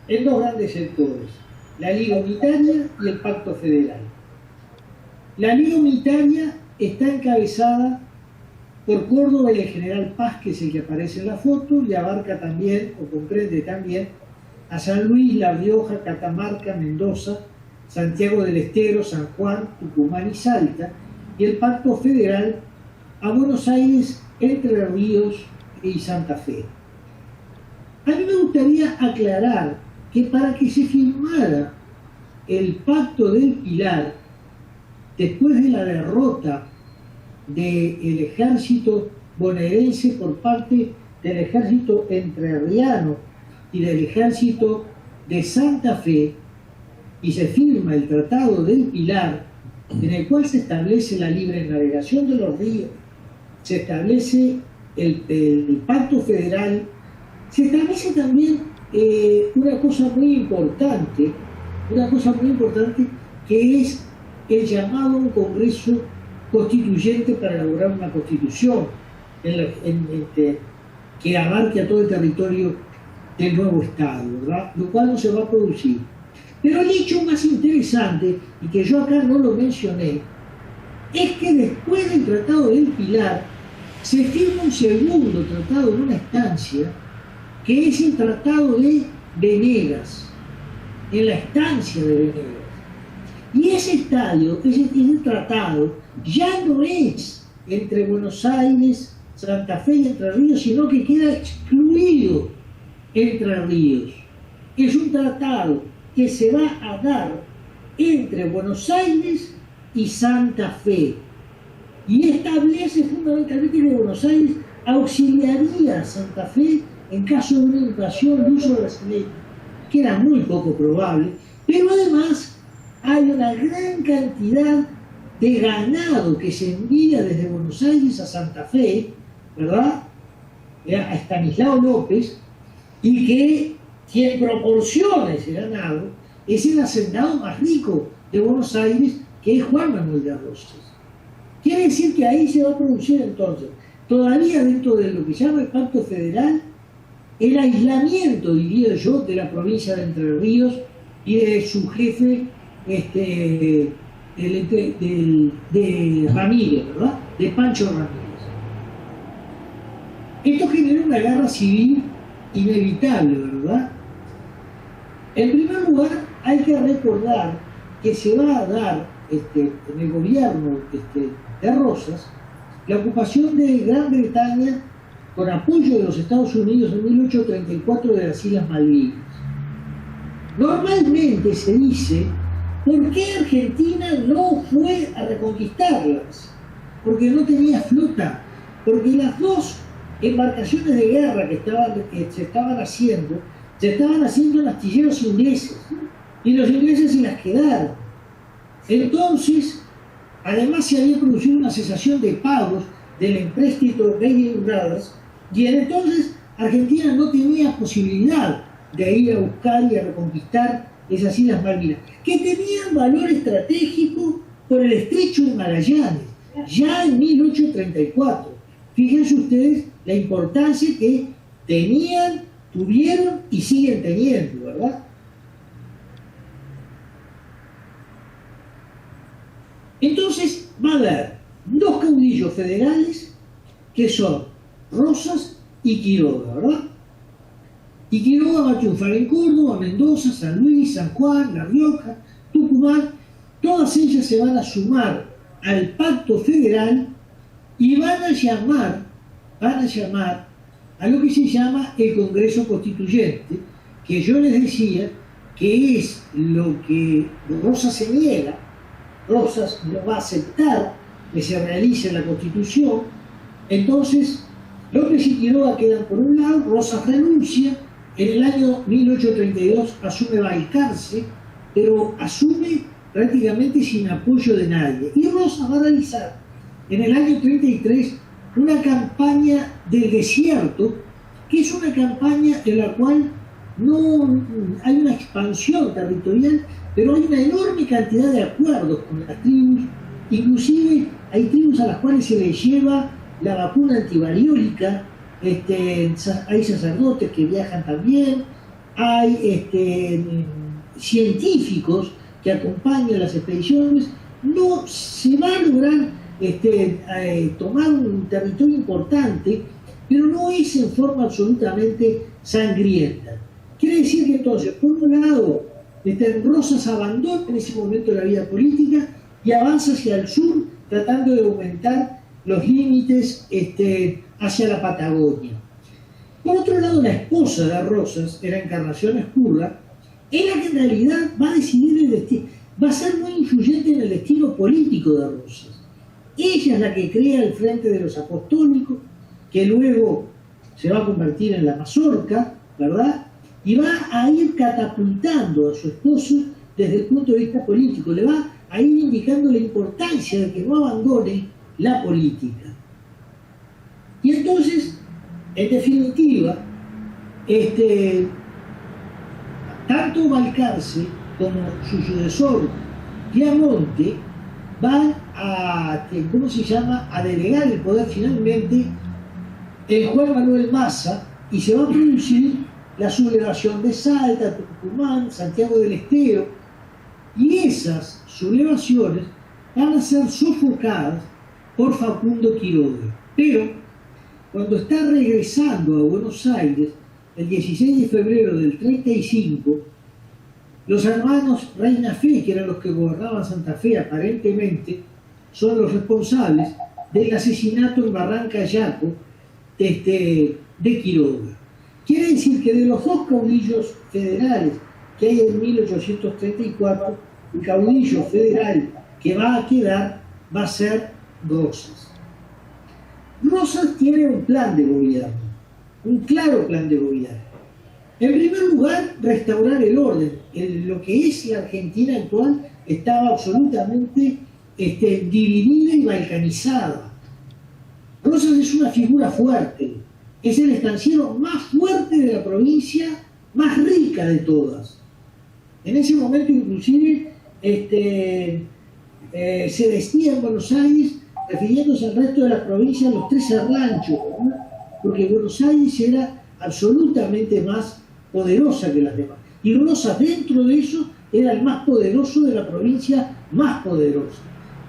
en dos grandes sectores, la Liga Unitaria y el Pacto Federal. La Liga Unitaria está encabezada por Córdoba y el general Paz, que es el que aparece en la foto, y abarca también, o comprende también, a San Luis, La Rioja, Catamarca, Mendoza, Santiago del Estero, San Juan, Tucumán y Salta, y el Pacto Federal a Buenos Aires, Entre Ríos y Santa Fe. A mí me gustaría aclarar que para que se firmara el Pacto del Pilar, después de la derrota del ejército bonaerense por parte del ejército entrerriano y del ejército de Santa Fe, y se firma el Tratado del Pilar, en el cual se establece la libre navegación de los ríos, se establece el Pacto Federal, se establece también una cosa muy importante que es el llamado a un Congreso Constituyente para elaborar una constitución que abarque a todo el territorio del nuevo Estado, ¿verdad? Lo cual no se va a producir. Pero el hecho más interesante, y que yo acá no lo mencioné, es que después del Tratado del Pilar se firma un segundo tratado en una estancia, que es el Tratado de Venegas, en la estancia de Venegas. Y ese tratado ya no es entre Buenos Aires, Santa Fe y Entre Ríos, sino que queda excluido Entre Ríos. Es un tratado que se va a dar entre Buenos Aires y Santa Fe y establece fundamentalmente que Buenos Aires auxiliaría a Santa Fe en caso de una invasión de uso brasileño, que era muy poco probable, pero además hay una gran cantidad de ganado que se envía desde Buenos Aires a Santa Fe, ¿verdad? A Estanislao López, y que quien proporciona ese ganado es el hacendado más rico de Buenos Aires, que es Juan Manuel de Rosas. Quiere decir que ahí se va a producir entonces, todavía dentro de lo que se llama el Pacto Federal, el aislamiento, diría yo, de la provincia de Entre Ríos y de su jefe, de Ramírez, ¿verdad? De Pancho Ramírez. Esto genera una guerra civil inevitable, ¿verdad? En primer lugar, hay que recordar que se va a dar en el gobierno de Rosas la ocupación de Gran Bretaña con apoyo de los Estados Unidos en 1834 de las Islas Malvinas. Normalmente se dice, ¿por qué Argentina no fue a reconquistarlas? Porque no tenía flota, porque las dos embarcaciones de guerra que se estaban haciendo en astilleros ingleses, y los ingleses se las quedaron. Entonces, además se había producido una cesación de pagos del empréstito Lehman Brothers, y entonces Argentina no tenía posibilidad de ir a buscar y a reconquistar esas Islas Malvinas, que tenían valor estratégico por el estrecho de Magallanes, ya en 1834. Fíjense ustedes la importancia que tenían, tuvieron y siguen teniendo, ¿verdad? Entonces va a haber dos caudillos federales que son Rosas y Quiroga, ¿verdad? Y Quiroga va a triunfar en Córdoba, Mendoza, San Luis, San Juan, La Rioja, Tucumán. Todas ellas se van a sumar al Pacto Federal y van a llamar a lo que se llama el Congreso Constituyente, que yo les decía que es lo que Rosas se niega. Rosas no va a aceptar que se realice la Constitución. Entonces, López y Quiroga quedan por un lado, Rosas renuncia, en el año 1832 asume Balcarce, pero asume prácticamente sin apoyo de nadie. Y Rosas va a realizar en el año 33 una campaña del desierto, que es una campaña en la cual no hay una expansión territorial, pero hay una enorme cantidad de acuerdos con las tribus. Inclusive hay tribus a las cuales se les lleva la vacuna antivariólica, hay sacerdotes que viajan también, hay científicos que acompañan las expediciones. No se va a lograr tomar un territorio importante, pero no es en forma absolutamente sangrienta. Quiere decir que entonces, por un lado, Rosas abandona en ese momento la vida política y avanza hacia el sur, tratando de aumentar los límites hacia la Patagonia. Por otro lado, la esposa de Rosas, era Encarnación Ezcurra, es la que en realidad va a decidir el destino, va a ser muy influyente en el destino político de Rosas. Ella es la que crea el Frente de los Apostólicos, que luego se va a convertir en la Mazorca, ¿verdad? Y va a ir catapultando a su esposo desde el punto de vista político, le va a ir indicando la importancia de que no abandone la política. Y entonces, en definitiva, tanto Balcarce como su sucesor Piamonte van a, a delegar el poder finalmente en Juan Manuel Massa, y se va a producir la sublevación de Salta, Tucumán, Santiago del Estero, y esas sublevaciones van a ser sofocadas por Facundo Quiroga. Pero cuando está regresando a Buenos Aires, el 16 de febrero del 35, los hermanos Reina Fe, que eran los que gobernaban Santa Fe aparentemente, son los responsables del asesinato en Barranca Yaco de Quiroga. Quiere decir que de los dos caudillos federales que hay en 1834, el caudillo federal que va a quedar va a ser Rosas. Rosas tiene un plan de gobierno, un claro plan de gobierno. En primer lugar, restaurar el orden. Lo que es la Argentina actual estaba absolutamente dividida y balcanizada. Rosas es una figura fuerte, es el estanciero más fuerte de la provincia, más rica de todas. En ese momento inclusive se decía en Buenos Aires, refiriéndose al resto de las provincias, los 13 ranchos, ¿no? Porque Buenos Aires era absolutamente más poderosa que las demás. Y Rosas, dentro de eso, era el más poderoso de la provincia, más poderosa.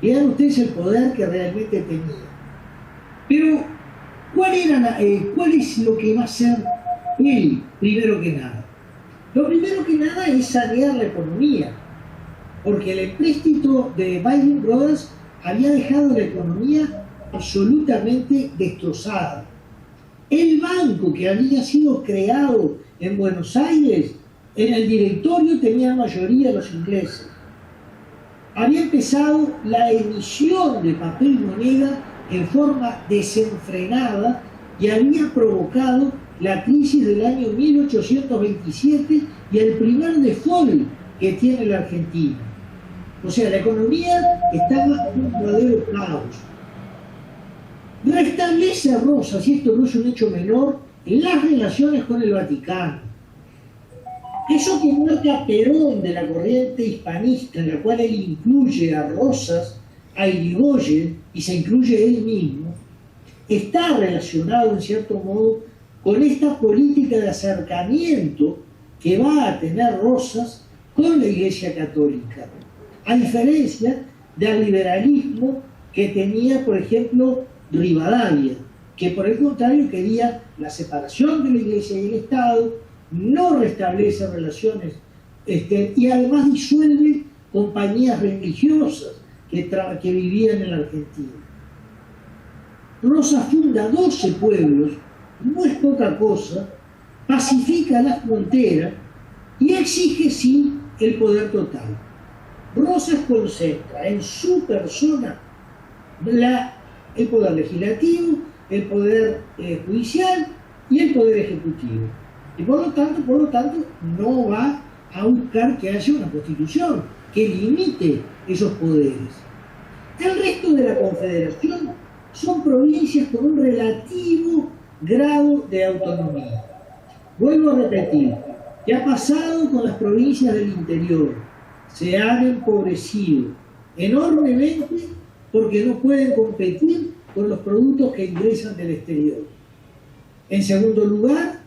Vean ustedes el poder que realmente tenía. Pero, ¿cuál es lo que va a hacer él, primero que nada? Lo primero que nada es sanear la economía, porque el empréstito de Binding Brothers había dejado la economía absolutamente destrozada. El banco que había sido creado en Buenos Aires, en el directorio tenían mayoría los ingleses. Había empezado la emisión de papel moneda en forma desenfrenada y había provocado la crisis del año 1827 y el primer default que tiene la Argentina. O sea, la economía estaba en un verdadero caos. Restablece Rosas, y esto no es un hecho menor, las relaciones con el Vaticano. Eso que marca Perón de la corriente hispanista, en la cual él incluye a Rosas, a Irigoyen, y se incluye él mismo, está relacionado en cierto modo con esta política de acercamiento que va a tener Rosas con la Iglesia Católica, a diferencia del liberalismo que tenía, por ejemplo, Rivadavia, que por el contrario quería la separación de la Iglesia y el Estado, no restablece relaciones y además disuelve compañías religiosas que vivían en la Argentina. Rosas funda 12 pueblos, no es poca cosa, pacifica las fronteras y exige sí el poder total. Rosas concentra en su persona el poder legislativo, el poder judicial y el poder ejecutivo. Y por lo tanto no va a buscar que haya una constitución que limite esos poderes. El resto de la Confederación son provincias con un relativo grado de autonomía. Vuelvo a repetir, ¿qué ha pasado con las provincias del interior? Se han empobrecido enormemente porque no pueden competir con los productos que ingresan del exterior. En segundo lugar,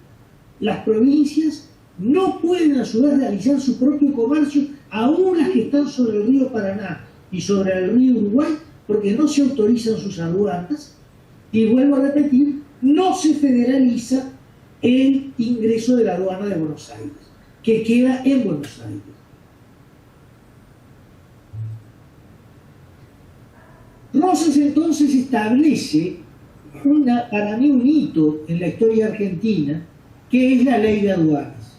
las provincias no pueden a su vez realizar su propio comercio, aún las que están sobre el río Paraná y sobre el río Uruguay, porque no se autorizan sus aduanas. Y vuelvo a repetir, no se federaliza el ingreso de la aduana de Buenos Aires, que queda en Buenos Aires. Rosas entonces establece para mí un hito en la historia argentina, que es la ley de aduanas.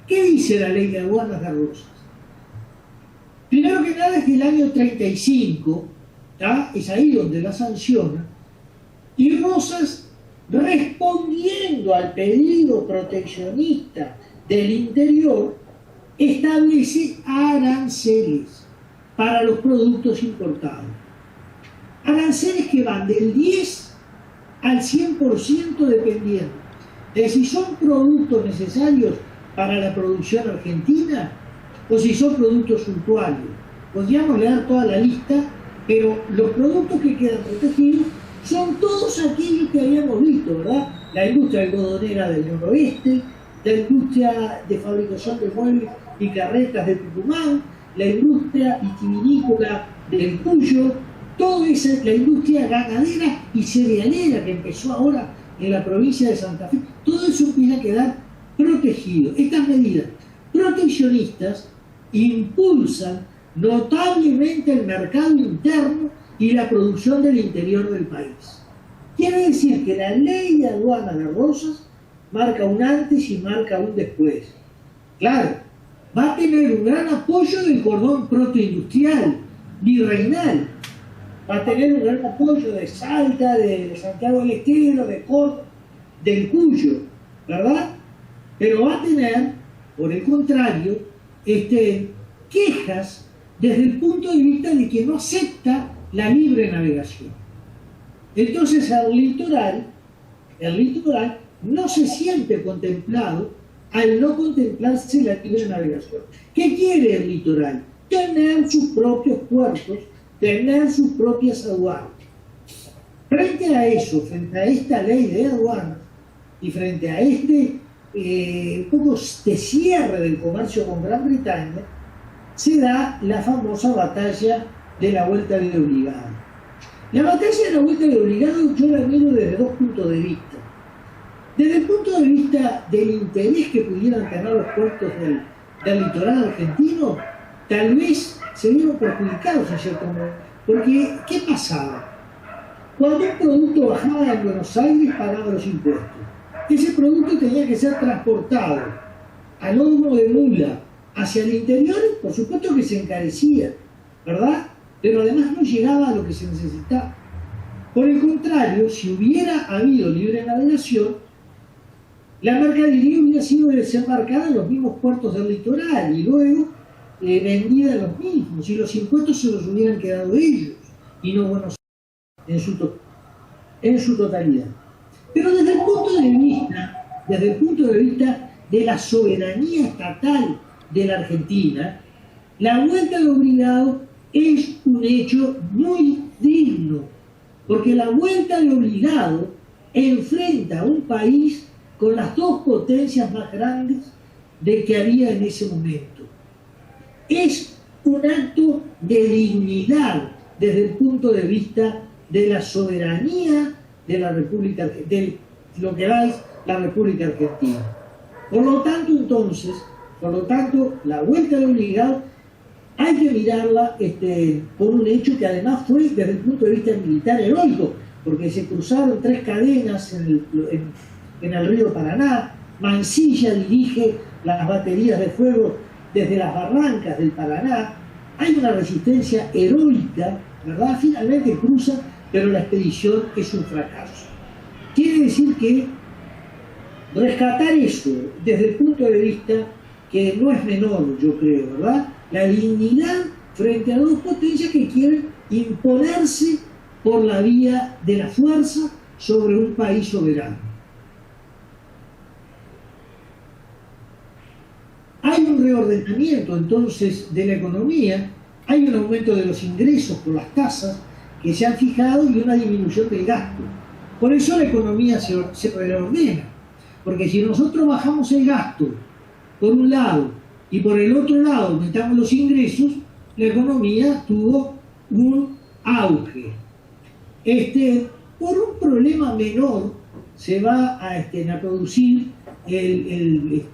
¿Qué dice la ley de aduanas de Rosas? Primero que nada es que el año 35, es ahí donde la sanciona, y Rosas, respondiendo al pedido proteccionista del interior, establece aranceles para los productos importados. Aranceles que van del 10 al 100% dependiendo de si son productos necesarios para la producción argentina o si son productos suntuarios. Podríamos leer toda la lista, pero los productos que quedan protegidos son todos aquellos que habíamos visto, ¿verdad? La industria algodonera del noroeste, la industria de fabricación de muebles y carretas de Tucumán, la industria vitivinícola del Cuyo, toda esa, la industria ganadera y cerealera que empezó ahora en la provincia de Santa Fe, todo eso empieza a quedar protegido. Estas medidas proteccionistas impulsan notablemente el mercado interno y la producción del interior del país. Quiere decir que la ley de aduanas de Rosas marca un antes y marca un después. Claro, va a tener un gran apoyo del cordón protoindustrial, virreinal. Va a tener un gran apoyo de Salta, de Santiago del Estero, de Córdoba, del Cuyo, ¿verdad? Pero va a tener, por el contrario, quejas desde el punto de vista de que no acepta la libre navegación. Entonces el litoral no se siente contemplado al no contemplarse la libre navegación. ¿Qué quiere el litoral? Tener sus propios puertos, tener sus propias aduanas. Frente a eso, frente a esta ley de aduanas y frente a un poco de cierre del comercio con Gran Bretaña, se da la famosa batalla de la vuelta de obligado. La batalla de la vuelta de obligado yo la miro desde dos puntos de vista. Desde el punto de vista del interés que pudieran tener los puertos del litoral argentino, tal vez se vieron perjudicados en cierto modo. Porque, ¿qué pasaba? Cuando un producto bajaba en Buenos Aires, pagaba los impuestos. Ese producto tenía que ser transportado a lomo de mula hacia el interior, por supuesto que se encarecía, ¿verdad? Pero además no llegaba a lo que se necesitaba. Por el contrario, si hubiera habido libre navegación, la mercadería hubiera sido desembarcada en los mismos puertos del litoral y luego vendida en los mismos, y los impuestos se los hubieran quedado ellos y no Buenos Aires en su totalidad. Pero desde el punto de vista de la soberanía estatal de la Argentina, la vuelta de obligado es un hecho muy digno, porque la vuelta de obligado enfrenta a un país con las dos potencias más grandes de que había en ese momento. Es un acto de dignidad desde el punto de vista de la soberanía de la República, de lo que es la República Argentina. Por lo tanto, la vuelta de obligado hay que mirarla por un hecho que además fue desde el punto de vista militar heroico, porque se cruzaron 3 cadenas en el río Paraná. Mansilla dirige las baterías de fuego desde las barrancas del Paraná. Hay una resistencia heroica, ¿verdad? Finalmente cruza, pero la expedición es un fracaso. Quiere decir que rescatar eso desde el punto de vista que no es menor, yo creo, ¿verdad? La dignidad frente a dos potencias que quieren imponerse por la vía de la fuerza sobre un país soberano. Hay un reordenamiento entonces de la economía, hay un aumento de los ingresos por las tasas que se han fijado y una disminución del gasto. Por eso la economía se reordena, porque si nosotros bajamos el gasto por un lado y por el otro lado aumentamos los ingresos, la economía tuvo un auge. Por un problema menor se va a producir el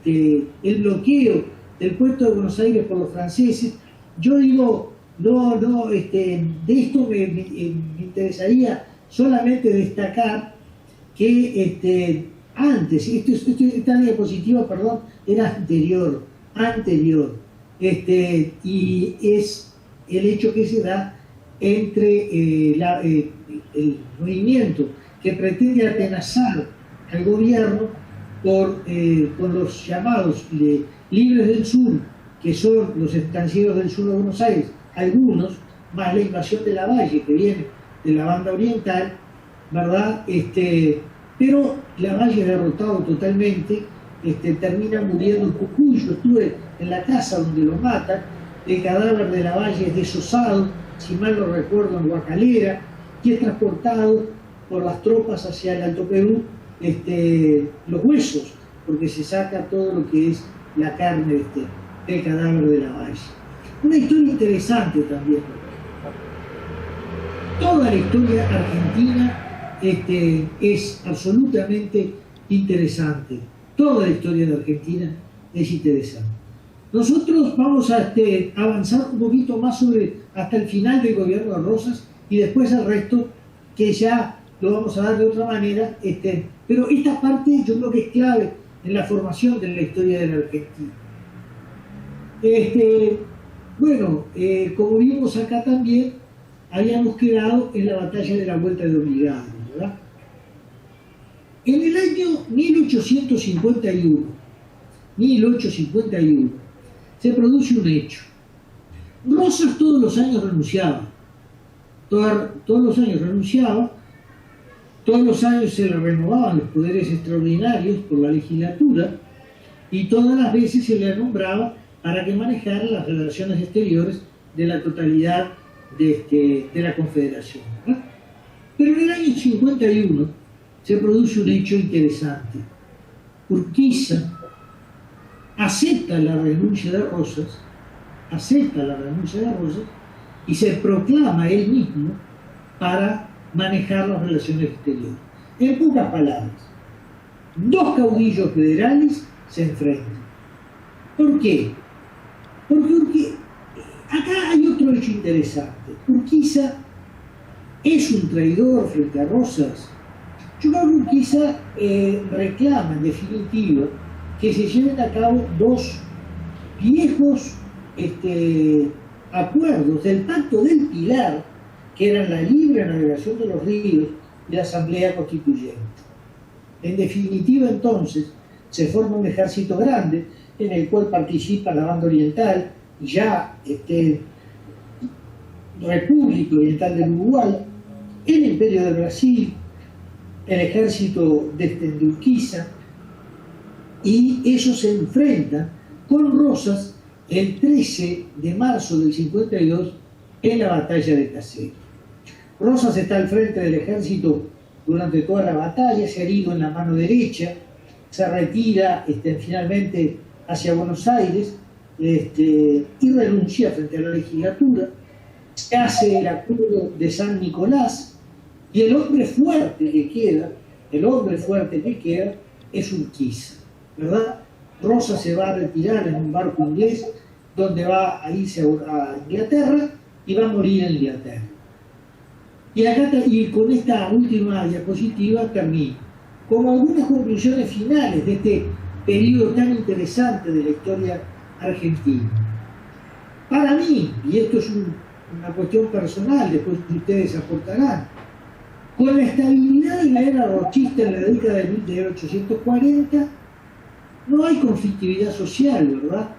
bloqueo del puerto de Buenos Aires por los franceses. Yo digo, de esto me interesaría solamente destacar que antes, esta diapositiva, perdón, era anterior, y es el hecho que se da entre el movimiento que pretende atenazar al gobierno con los llamados libres del sur, que son los estancieros del sur de Buenos Aires, algunos, más la invasión de Lavalle, que viene de la banda oriental, ¿verdad? Pero Lavalle es derrotado totalmente, termina muriendo en Jujuy. Yo estuve en la casa donde lo matan, el cadáver de Lavalle es desosado, si mal no recuerdo, en Guacalera, y es transportado por las tropas hacia el Alto Perú, los huesos, porque se saca todo lo que es la carne del cadáver de Lavalle. Una historia interesante también. Toda la historia argentina es absolutamente interesante. Toda la historia de Argentina es interesante. Nosotros vamos a avanzar un poquito más hasta el final del gobierno de Rosas y después el resto que ya lo vamos a dar de otra manera. Pero esta parte yo creo que es clave en la formación de la historia de la Argentina. Bueno, como vimos acá también, habíamos quedado en la batalla de la Vuelta de Obligado, ¿verdad? En el año 1851, se produce un hecho. Rosas todos los años renunciaba, todos los años se le renovaban los poderes extraordinarios por la legislatura y todas las veces se le nombraba para que manejara las relaciones exteriores de la totalidad de la Confederación, ¿verdad? Pero en el año 51 se produce un hecho interesante. Urquiza acepta la renuncia de Rosas y se proclama él mismo para manejar las relaciones exteriores. En pocas palabras, dos caudillos federales se enfrentan. ¿Por qué? Porque acá hay otro hecho interesante. Urquiza es un traidor frente a Rosas. Yo creo que Urquiza reclama, en definitiva, que se lleven a cabo dos viejos acuerdos del Pacto del Pilar, que eran la libre navegación de los ríos y la Asamblea Constituyente. En definitiva, entonces, se forma un ejército grande en el cual participa la Banda Oriental, ya República Oriental del Uruguay, el Imperio de Brasil, el ejército de Urquiza, y ellos se enfrentan con Rosas el 13 de marzo del 52 en la batalla de Caseros. Rosas está al frente del ejército durante toda la batalla, se ha herido en la mano derecha, se retira finalmente hacia Buenos Aires y renuncia frente a la legislatura. Se hace el acuerdo de San Nicolás y el hombre fuerte que queda es Urquiza, ¿verdad? Rosas se va a retirar en un barco inglés donde va a irse a Inglaterra y va a morir en Inglaterra. Y con esta última diapositiva termino con algunas conclusiones finales de este periodo tan interesante de la historia argentina. Para mí, y esto es una cuestión personal, después ustedes aportarán, con la estabilidad de la era rochista en la década de 1840, no hay conflictividad social, ¿verdad?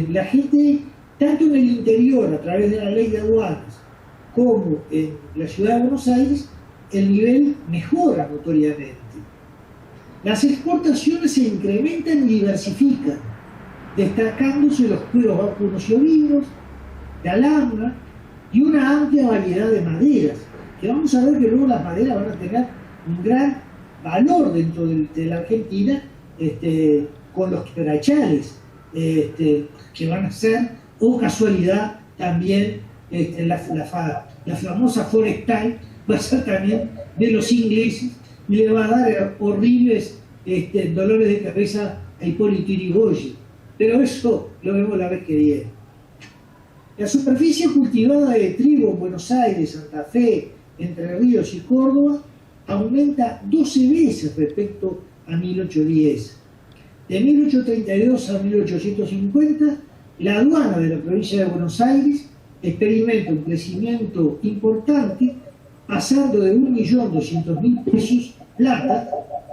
La gente, tanto en el interior, a través de la ley de aduanas, como en la ciudad de Buenos Aires, el nivel mejora notoriamente. Las exportaciones se incrementan y diversifican, destacándose los cueros vacunos y ovinos, de alambra y una amplia variedad de maderas, que vamos a ver que luego las maderas van a tener un gran valor dentro de la Argentina, con los quebrachales, que van a ser, o casualidad, también la famosa forestal va a ser también de los ingleses y le va a dar horribles dolores de cabeza a Hipólito Yrigoyen. Pero eso lo vemos la vez que viene. La superficie cultivada de trigo en Buenos Aires, Santa Fe, Entre Ríos y Córdoba aumenta 12 veces respecto a 1810. De 1832 a 1850, la aduana de la provincia de Buenos Aires experimenta un crecimiento importante, pasando de 1.200.000 pesos plata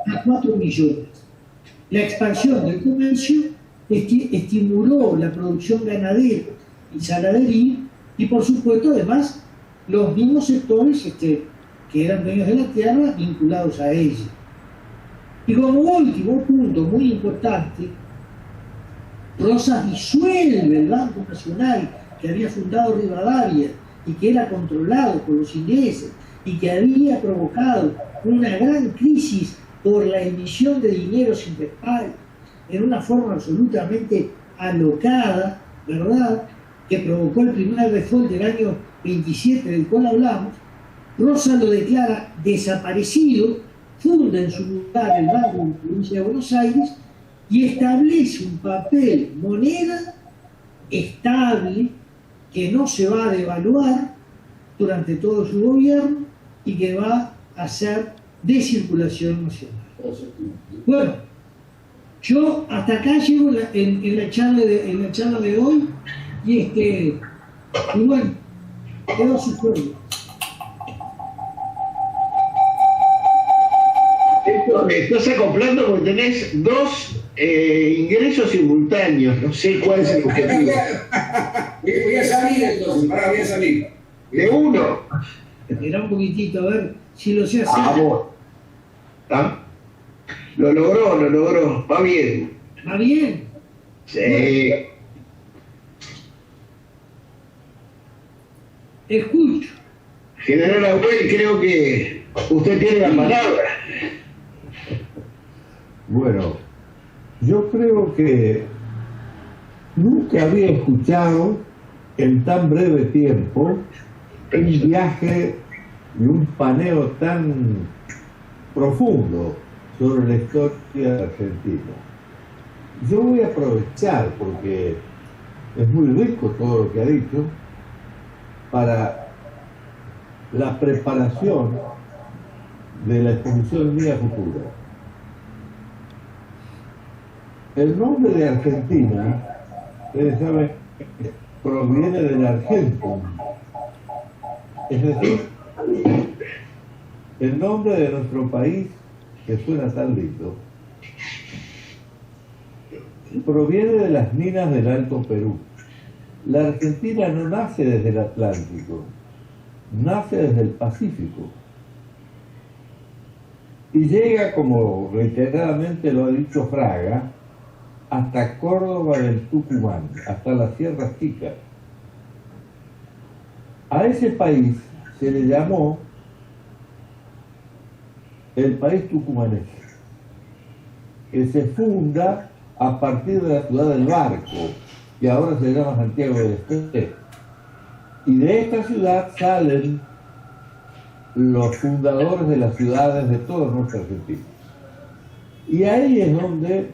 a 4 millones. La expansión del comercio estimuló la producción ganadera y saladeril y, por supuesto, además, los mismos sectores que eran dueños de la tierra vinculados a ella. Y como último punto muy importante, Rosas disuelve el Banco Nacional que había fundado Rivadavia y que era controlado por los ingleses y que había provocado una gran crisis por la emisión de dinero sin respaldo, en una forma absolutamente alocada, ¿verdad?, que provocó el primer default del año 27 del cual hablamos. Rosas lo declara desaparecido, funda en su lugar el Banco de la Provincia de Buenos Aires y establece un papel moneda estable que no se va a devaluar durante todo su gobierno y que va a ser de circulación nacional. Bueno, yo hasta acá llego en la charla de hoy y bueno, quedo su pueblo. Me estás acoplando porque tenés dos ingresos simultáneos, no sé cuál es el objetivo. Voy a salir entonces, voy a salir. De uno. Espera un poquitito, a ver si lo sé hacer. Vamos. ¿Ah? Lo logró, va bien. ¿Va bien? Sí. Escucho. General Abuel, creo que usted tiene la palabra. Bueno, yo creo que nunca había escuchado en tan breve tiempo un viaje y un paneo tan profundo sobre la historia de Argentina. Yo voy a aprovechar, porque es muy rico todo lo que ha dicho, para la preparación de la exposición mía futura. El nombre de Argentina, ustedes saben, proviene del Argentum, es decir, el nombre de nuestro país, que suena tan lindo, proviene de las minas del Alto Perú. La Argentina no nace desde el Atlántico, nace desde el Pacífico. Y llega, como reiteradamente lo ha dicho Fraga, hasta Córdoba del Tucumán, hasta las Sierras Chicas. A ese país se le llamó el país tucumanés, que se funda a partir de la ciudad del Barco, que ahora se llama Santiago del Estero. Y de esta ciudad salen los fundadores de las ciudades de toda nuestra Argentina. Y ahí es donde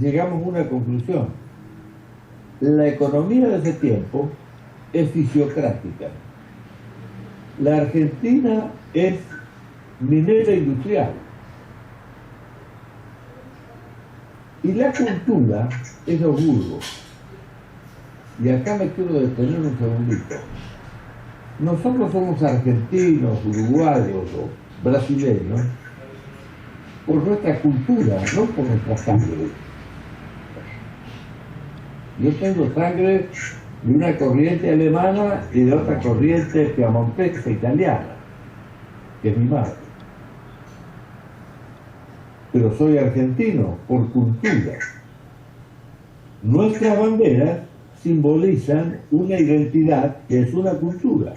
llegamos a una conclusión. La economía de ese tiempo es fisiocrática. La Argentina es minera industrial. Y la cultura es los burgos. Y acá me quiero detener un segundito. Nosotros somos argentinos, uruguayos o brasileños por nuestra cultura, no por nuestra sangre. Yo tengo sangre de una corriente alemana y de otra corriente piamontesa italiana, que es mi madre. Pero soy argentino por cultura. Nuestras banderas simbolizan una identidad que es una cultura.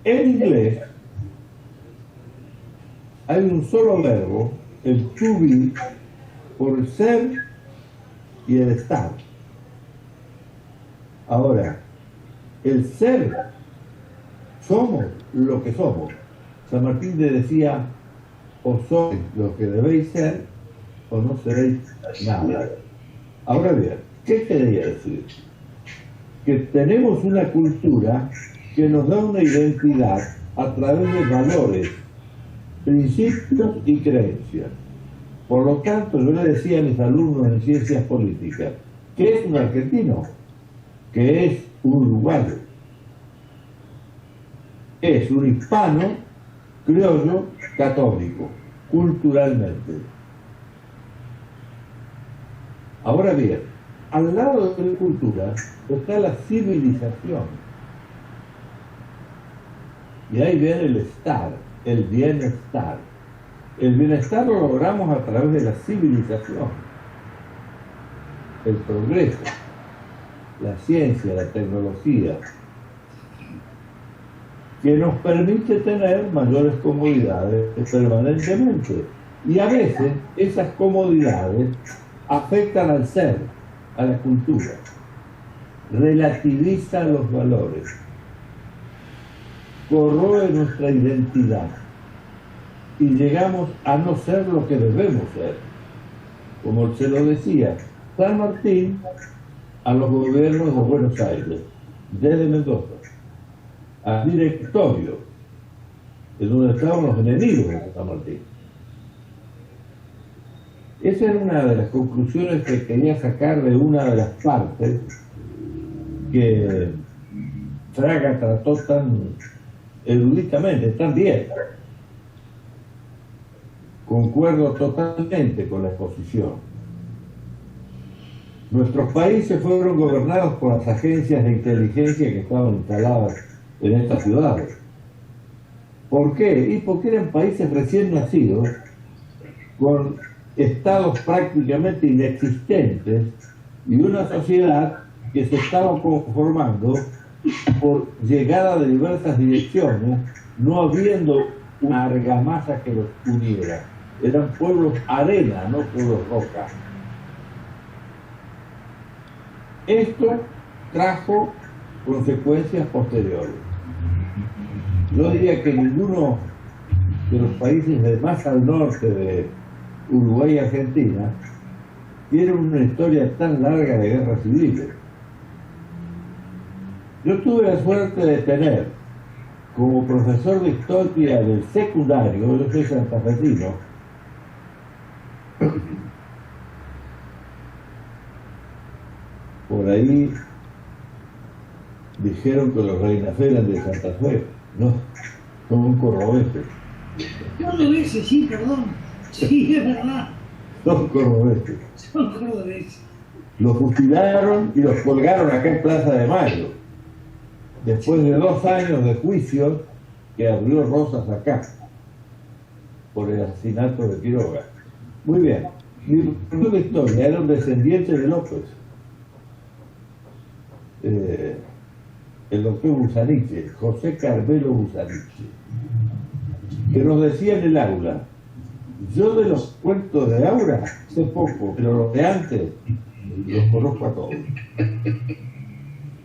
En inglés hay un solo verbo, el to be, por el ser y el estar. Ahora, el ser, somos lo que somos. San Martín le decía, o sois lo que debéis ser, o no seréis nada. Ahora bien, ¿qué quería decir? Que tenemos una cultura que nos da una identidad a través de valores, principios y creencias. Por lo tanto, yo le decía a mis alumnos en ciencias políticas, ¿qué es un argentino? Que es un uruguayo. Es un hispano, criollo, católico, culturalmente. Ahora bien, al lado de la cultura está la civilización. Y ahí viene el estar, el bienestar. El bienestar lo logramos a través de la civilización, el progreso, la ciencia, la tecnología, que nos permite tener mayores comodidades permanentemente. Y a veces esas comodidades afectan al ser, a la cultura, relativizan los valores, corroe nuestra identidad y llegamos a no ser lo que debemos ser. Como se lo decía San Martín a los gobiernos de Buenos Aires, desde Mendoza. al directorio, en donde estaban los enemigos de San Martín. Esa era una de las conclusiones que quería sacar de una de las partes que Fraga trató tan eruditamente, tan bien. Concuerdo totalmente con la exposición. Nuestros países fueron gobernados por las agencias de inteligencia que estaban instaladas en estas ciudades. ¿Por qué? Y porque eran países recién nacidos, con estados prácticamente inexistentes y una sociedad que se estaba conformando por llegada de diversas direcciones, no habiendo una argamasa que los uniera. Eran pueblos arena, no pueblos roca. Esto trajo consecuencias posteriores. Yo diría que ninguno de los países de más al norte de Uruguay y Argentina tiene una historia tan larga de guerras civiles. Yo tuve la suerte de tener como profesor de historia del secundario, yo soy santafesino, por ahí dijeron que los Reinafe eran de Santa Fe, no, son cordobeses. Cordobeses, sí, perdón. Sí, es verdad. Son cordobeses. Son cordobeses. Los fusilaron y los colgaron acá en Plaza de Mayo, después de 2 años de juicio que abrió Rosas acá, por el asesinato de Quiroga. Muy bien. Mi profesor de historia era un descendiente de López, el doctor Busaniche, José Carmelo Busaniche, que nos decía en el aula: yo de los cuentos de Aura sé poco, pero los de antes los conozco a todos.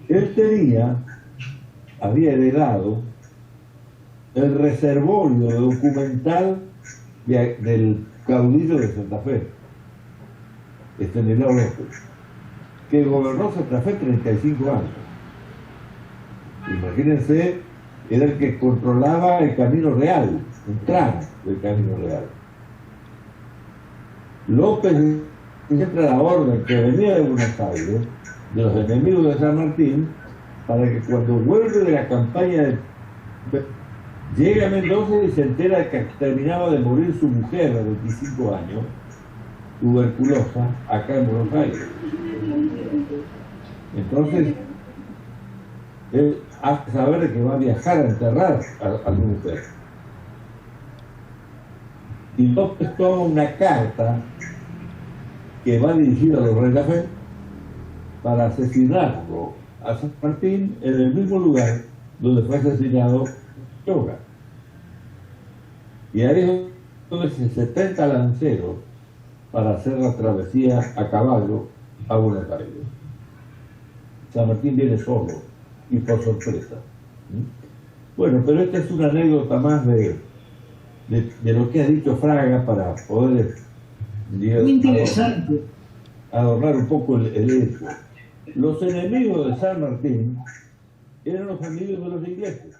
Él había heredado el reservorio documental del caudillo de Santa Fe, Estanislao López, que gobernó Santa Fe 35 años. Imagínense, era el que controlaba el Camino Real, un tramo del Camino Real. López entra la orden que venía de Buenos Aires, de los enemigos de San Martín, para que cuando vuelve de la campaña llega a Mendoza y se entera que terminaba de morir su mujer de 25 años, tuberculosa, acá en Buenos Aires. Entonces, él hace saber que va a viajar a enterrar a su mujer. Y López toma una carta que va dirigida a los Reinafe para asesinarlo a San Martín en el mismo lugar donde fue asesinado Quiroga. Y ahí es donde se 70 lanceros para hacer la travesía a caballo a Buenos Aires. San Martín viene solo y por sorpresa. Bueno, pero esta es una anécdota más de lo que ha dicho Fraga para poder, Muy interesante. adornar un poco el hecho. Los enemigos de San Martín eran los amigos de los ingleses.